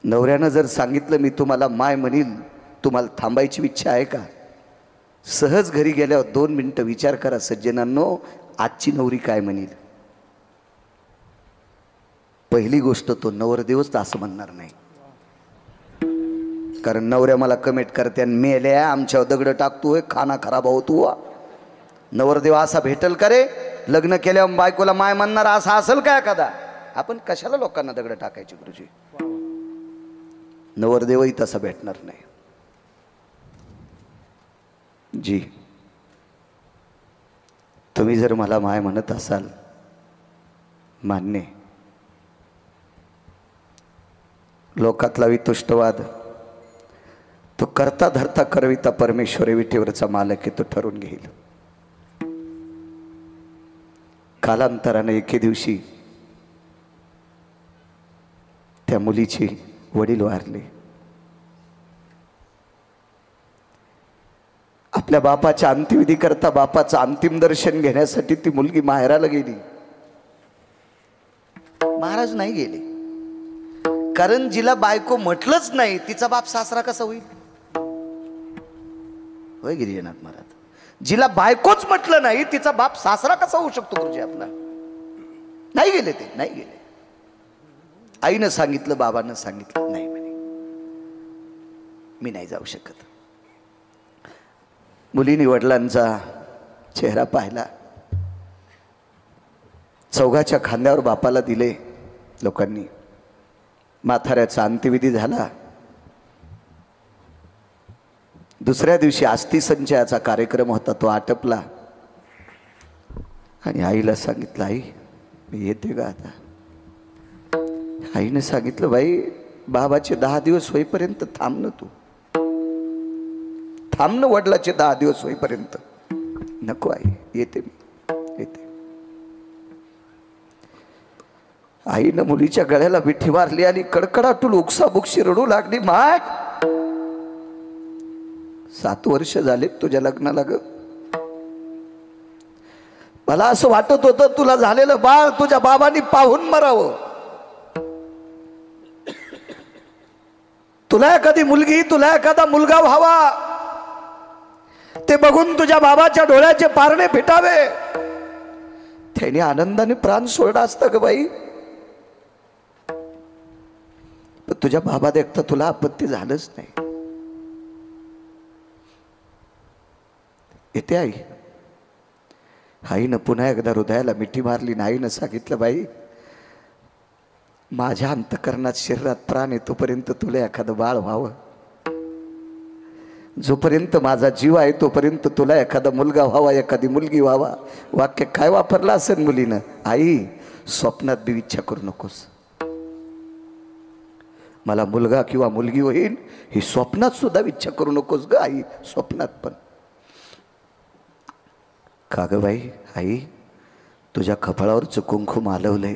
नवऱ्यानं जर सांगितलं मी तुम्हाला माय म्हणील, तुम्हाला थांबायची इच्छा आहे का? सहज घरी गेल्यावर 2 मिनिटं विचार करा सज्जनांनो, आजची नवरी काय म्हणेल. पहिली गोष्ट, तो नवरदेवच असं म्हणणार नाही. कारण नवऱ्या मला कमेंट करते, मेल्या आमच्यावर दगड टाकतोय, खाना खराब होतो. नवरदेव असा भेटल का रे? लग्न केल्यावर बायकोला माय म्हणणार असा असेल का एखादा? आपण कशाला लोकांना दगड टाकायचे गुरुजी? नवरदेवही तसा भेटणार नाही. जी तुम्ही जर मला माय म्हणत असाल, मान्य. लोकातला वितुष्टवाद, तो करता धरता करविता परमेश्वरी विठेवरचा मालक आहे, तो ठरवून घेईल. कालांतराने एके दिवशी त्या मुलीचे वडील वारले. आपल्या बापाच्या अंत्यविधी करता, बापाचं अंतिम दर्शन घेण्यासाठी ती मुलगी माहेराला गेली. महाराज नाही गेले, कारण जिला बायको म्हटलंच नाही तिचा बाप सासरा कसा होईल? होय गिरिजनाथ महाराज, जिला बायकोच म्हटलं नाही तिचा बाप सासरा कसा होऊ शकतो गुरुजी आपला? नाही गेले, ते नाही गेले. आईनं सांगितलं, बाबानं सांगितलं, नाही म्हणे मी नाही जाऊ शकत. मुलीने वडिलांचा चेहरा पाहिला, चौघाच्या खांद्यावर बापाला दिले लोकांनी. म्हाताऱ्याचा अंत्यविधी झाला. दुसऱ्या दिवशी अस्थि संचयाचा कार्यक्रम होता, तो आटपला. आणि आईला सांगितलं, आई मी येते का आता? आईने सांगितलं, बाई बाबाचे 10 दिवस होईपर्यंत थांब ना, तू थांब ना, वडिलाचे 10 दिवस होईपर्यंत. नको आई, येते मी, येते. आईनं मुलीच्या गळ्याला विठी मारली आणि कडकडाटून उकसाबुकशी रडू लागली. माय 7 वर्ष झालेत तुझ्या लग्नाला ग. मला असं वाटत होतं तुला झालेलं बाळ तुझ्या बाबांनी पाहून मरावं. तुला एखादी मुलगी, तुला एखादा मुलगा व्हावा, ते बघून तुझ्या बाबाच्या डोळ्याचे पारणे फिटावे, त्याने आनंदाने प्राण सोडला असता ग बाई. पण तुझ्या बाबा देखता तुला आपत्ती झालंच नाही. येते आई. आईनं पुन्हा एकदा हृदयाला मिठी मारली. आईनं सांगितलं, बाई माझ्या अंतकरणात शरीरात प्राण आहे तोपर्यंत तुला एखादं बाळ व्हावं, जोपर्यंत माझा जीव आहे तोपर्यंत तुला एखादा मुलगा व्हावा, एखादी मुलगी व्हावा. वाक्य काय वापरलं असेल मुलीनं? आई स्वप्नात बी इच्छा करू नकोस, मला मुलगा किंवा मुलगी होईल ही स्वप्नात सुद्धा इच्छा करू नकोस ग आई, स्वप्नात पण. का ग बाई? आई तुझ्या कपाळावरचं कुंकुम आलवलंय,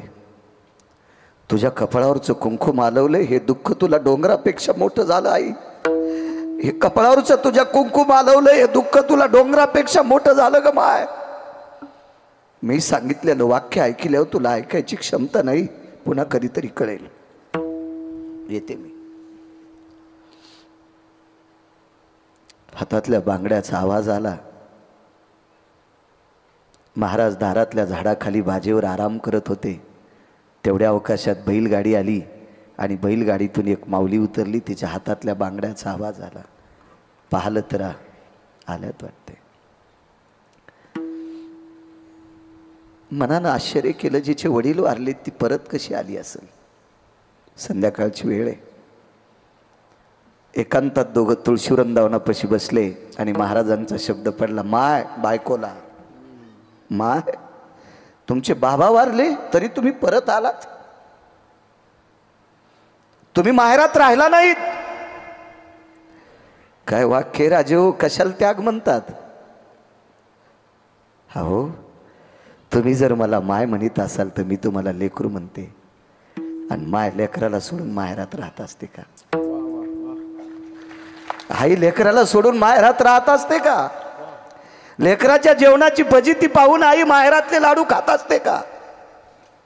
तुझ्या कपाळावरचं कुंकुम आलवलंय, हे दुःख तुला डोंगरापेक्षा मोठं झालं आई. हे कपाळावरचं तुझ्या कुंकुम आलवलंय, हे दुःख तुला डोंगरापेक्षा मोठं झालं ग माय. मी सांगितलेलं वाक्य ऐकल्यावर तुला ऐकायची क्षमता नाही, पुन्हा कधीतरी कळेल. येते मी. हातातल्या बांगड्याचा आवाज आला. महाराज दारातल्या झाडाखाली बाजेवर आराम करत होते. तेवढ्या अवकाशात बैलगाडी आली आणि बैलगाडीतून एक माऊली उतरली. तिच्या हातातल्या बांगड्याचा आवाज आला. पाहिलं तर आल्यात वाटते. मनानं आश्चर्य केलं, जिचे वडील वारले ती परत कशी आली असेल. संध्याकाळची वेळ आहे. एकांतात दोघं तुळशी वृंदावनापाशी बसले आणि महाराजांचा शब्द पडला. माय बायकोला, माय तुमचे बाबा वारले तरी तुम्ही परत आलात. तुम्ही माहेरात राहिला नाहीत. काय वाक्य राजेहो, कशाला त्याग म्हणतात. हो, तुम्ही जर मला माय म्हणत असाल तर मी तुम्हाला लेकरू म्हणते. आणि माय लेकराला सोडून माहेरात राहत असते का? आई लेकराला सोडून माहेरात राहत असते का? लेकराच्या जेवणाची फजिती पाहून आई माहेरातले लाडू खात असते का?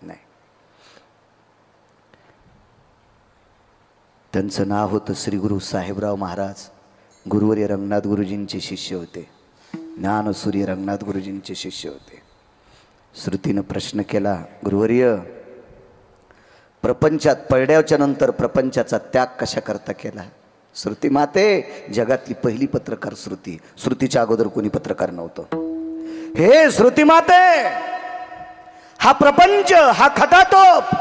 नाही. त्यांचं नाव होतं श्री गुरु साहेबराव महाराज. गुरुवर्य रंगनाथ गुरुजींचे शिष्य होते. ज्ञानसूर्य रंगनाथ गुरुजींचे शिष्य होते. श्रुतीनं प्रश्न केला, गुरुवर्य प्रपंचात पडल्याच्या नंतर प्रपंचाचा त्याग कशा करता केला? श्रुती माते, जगातली पहिली पत्रकार श्रुती. श्रुतीच्या अगोदर कोणी पत्रकार नव्हतं. हे श्रुती माते, हा प्रपंच, हा खटाटोप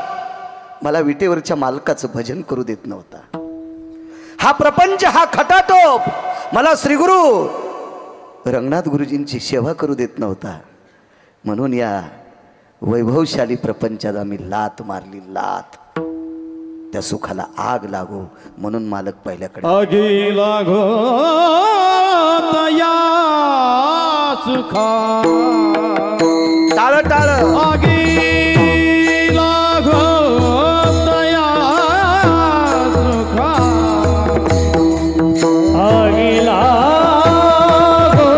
मला विटेवरच्या मालकाचं भजन करू देत नव्हता. हा प्रपंच, हा खटाटोप मला श्रीगुरु रंगनाथ गुरुजींची सेवा करू देत नव्हता. म्हणून या वैभवशाली प्रपंचात आम्ही लात मारली, लात. त्या सुखाला आग लागो म्हणून मालक पहिल्याकडे आगी लागो तया सुखा. टाळ टाळ. आगी लागो तया सुखा. आगी लागो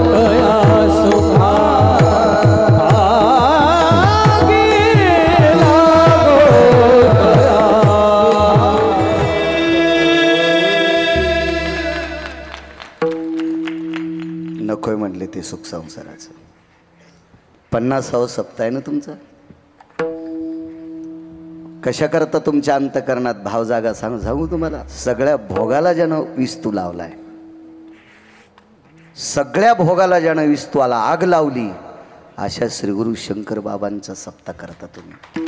तया सुखा. नकोय म्हणले ते सुख संसाराचं. 50वा सप्ताह आहे ना तुमचा. कशा करता तुमच्या अंतकरणात भाव जागा सांगू तुम्हाला. सगळ्या भोगाला ज्यानं विस्तू लावलाय, सगळ्या भोगाला ज्यानं विस्तूला आग लावली, अशा श्रीगुरु शंकर बाबांचा सप्ताह करता तुम्ही.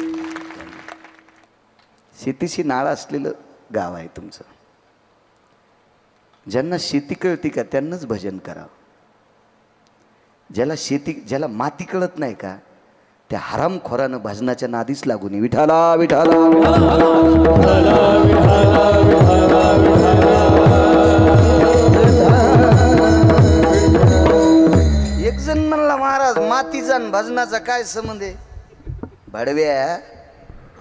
शेतीशी नाळ असलेलं गाव आहे तुमचं. ज्यांना शेती कळती का त्यांनाच भजन करावं. ज्याला माती कळत नाही का त्या हरामखोरानं भजनाच्या नादीच लागून विठाला विठाला. एक जण म्हणला, महाराज मातीचा आणि भजनाचा काय संबंध आहे? भडव्या,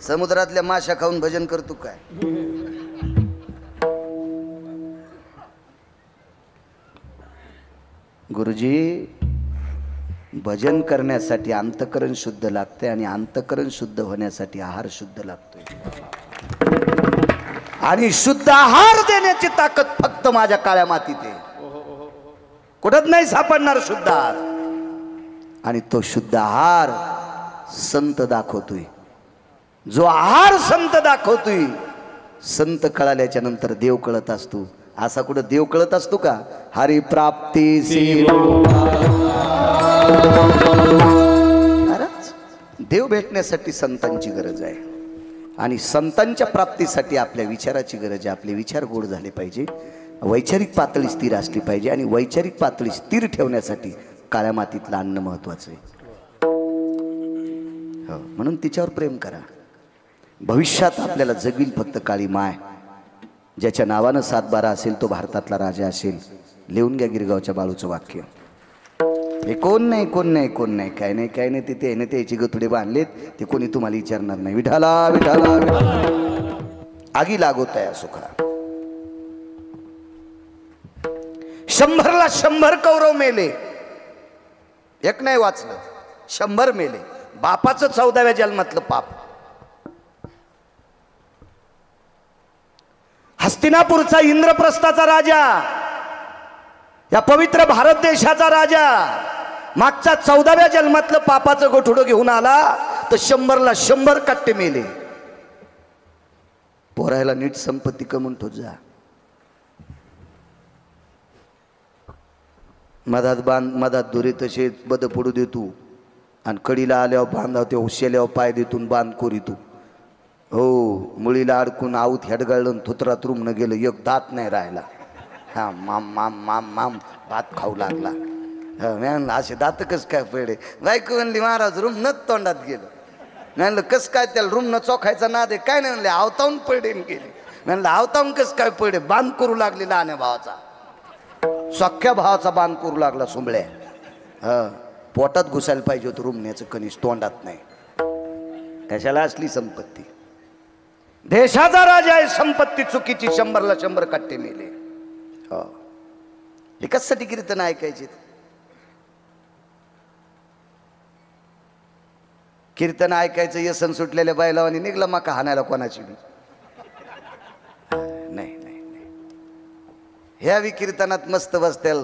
समुद्रातल्या माशा खाऊन भजन करतो काय? गुरुजी, भजन करण्यासाठी अंतकरण शुद्ध लागते आणि अंतकरण शुद्ध होण्यासाठी आहार शुद्ध लागतोय. आणि शुद्ध आहार देण्याची ताकद फक्त माझ्या काळ्या मातीत आहे. कुठत नाही सापडणार शुद्ध आहार. आणि तो शुद्ध आहार संत दाखवतोय. जो आहार संत दाखवतोय, संत कळाल्याच्या नंतर देव कळत असतो. असा कुठं देव कळत असतो का? हरी प्राप्ती. देव भेटण्यासाठी संतांची गरज आहे आणि संतांच्या प्राप्तीसाठी आपल्या विचाराची गरज आहे. आपले विचार गोड झाले पाहिजे, वैचारिक पातळी स्थिर असली पाहिजे. आणि वैचारिक पातळी स्थिर ठेवण्यासाठी काळ्या मातीतलं अन्न महत्वाचं आहे. हो, म्हणून तिच्यावर प्रेम करा. भविष्यात आपल्याला जगविल फक्त काळी माय. ज्याच्या नावानं 7-12 असेल तो भारतातला राजा असेल. लिहून घ्या गिरगावच्या बाळूचं वाक्य. हे कोण नाही, कोण नाही, कोण नाही, काय नाही, काय नाही. तिथे आहे ना त्याची गतुडे बांधलेत, ते कोणी तुम्हाला विचारणार नाही. विठाला विठाला. आगी लागोत आहे सुखा. 100ला 100 कौरव मेले. एक नाही वाचलं, 100 मेले. बापाचं 14व्या जन्मातलं पाप. हस्तिनापूरचा इंद्रप्रस्थाचा राजा या पवित्र भारत देशाचा राजा मागच्या 14व्या जन्मातलं पापाचं गोठुडं घेऊन आला तर 100ला 100 कट्टे मेले. पोरायला नीट संपत्ती कमवून ठेव जा. मधात दुरी तसे बद पडू दे तू आणि कडीला आल्यावर बांधाव ते उशेल्यावर पाय देतून बांध कोरी तू. हो, मुळीला अडकून आऊत हेडगाळून थुतरात रूम न गेलं, एक दात नाही राहिला. हा माम माम माम माम भात खाऊ लागला. मॅन असे दात कस काय पडे. बायको म्हणली महाराज रूम न तोंडात गेलं. म्हणलं कस काय त्याला रूम न चोखायचा नाद आहे काय नाही. म्हणले आवतावून पडे गेले. म्हणलं आवतावून कस काय पडे. बांध करू लागले लहान्या भावाचा, सख्या भावाचा बांध करू लागला सुंबळ्या. पोटात घुसायला पाहिजे होतं रुमण्याचं कणीस, तोंडात नाही. कशाला असली संपत्ती. देशाचा राजा आहे, संपत्ती चुकीची 100ला 100 कट्टे मेले. हे कशासाठी कीर्तन ऐकायचे. कीर्तन ऐकायचं येसन सुटलेल्या बायलावानी निघला मका हाणायला कोणाची बी. नाही नाही नाही, ह्या बी कीर्तनात मस्त बसतेल.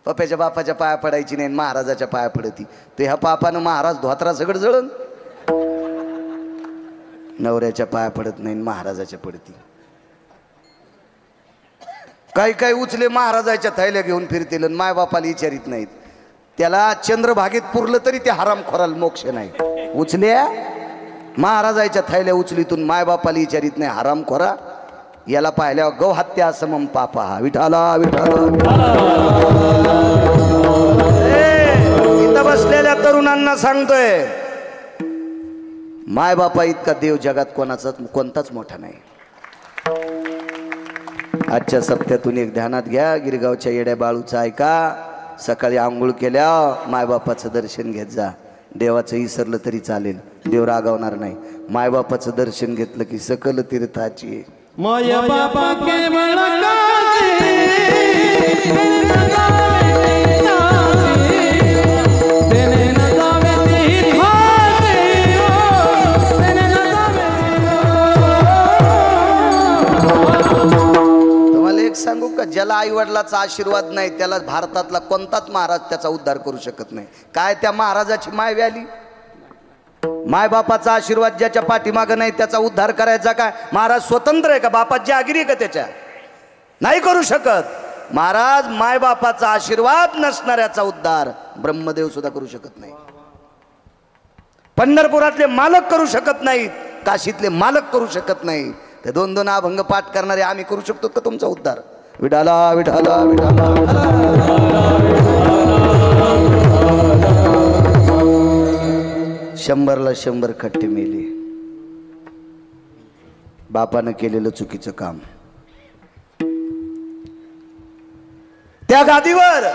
पप्याच्या बापाच्या पाया पडायची नाही, महाराजाच्या पाया पडती. तर ह्या पापानं महाराज धोत्रा सगळं जळण. नवऱ्याच्या पाया पडत नाही, महाराजाच्या पडती. काही काही उचले महाराजाच्या थैल्या घेऊन फिरतील, माय बापाला विचारित नाहीत. त्याला चंद्रभागेत पुरलं तरी ते हरामखोराला मोक्ष नाही. उचल्या महाराजाच्या थैल्या उचलीतून माय बापाला विचारित नाही, हरामखोरा. याला पाहिल्यावर गौ हत्या समम पापा. विठाला विठाला. इथं बसलेल्या तरुणांना सांगतोय, माय बापा इतका देव जगात कोणताच मोठा नाही. आजच्या सप्त्यातून एक ध्यानात घ्या. गिरगावच्या येड्या बाळूचा ऐका. सकाळी आंघोळ केल्या मायबापाचं दर्शन घेत जा. देवाचं विसरलं तरी चालेल, देव रागावणार नाही. मायबापाचं दर्शन घेतलं की सकल तीर्थाची. माय बाबा केवळ सांगू का, ज्याला आई वडिलाचा आशीर्वाद नाही त्याला भारतातला कोणताच महाराज त्याचा उद्धार करू शकत नाही. काय त्या महाराजाची माय व्याली. माय बापाचा आशीर्वाद ज्याच्या पाठीमागं नाही त्याचा उद्धार करायचा काय. महाराज स्वतंत्र आहे का, बापाची आगिरी आहे का त्याच्या. नाही करू शकत. महाराज माय बापाचा आशीर्वाद नसणाऱ्याचा उद्धार ब्रह्मदेव सुद्धा करू शकत नाही. पंढरपुरातले मालक करू शकत नाहीत, काशीतले मालक करू शकत नाही. ते 2-2 अभंग पाठ करणारे आम्ही करू शकतो का तुमचा उद्धार. विठाला विठाला विठाला. 100ला 100 खट्टे मेले. बापानं केलेलं चुकीचं काम. त्या गादीवर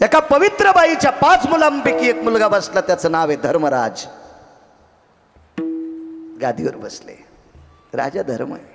एका पवित्र बाईच्या 5 मुलांपैकी एक मुलगा बसला. त्याचं नाव आहे धर्मराज. गादीवर बसले. राजा धर्म आहे.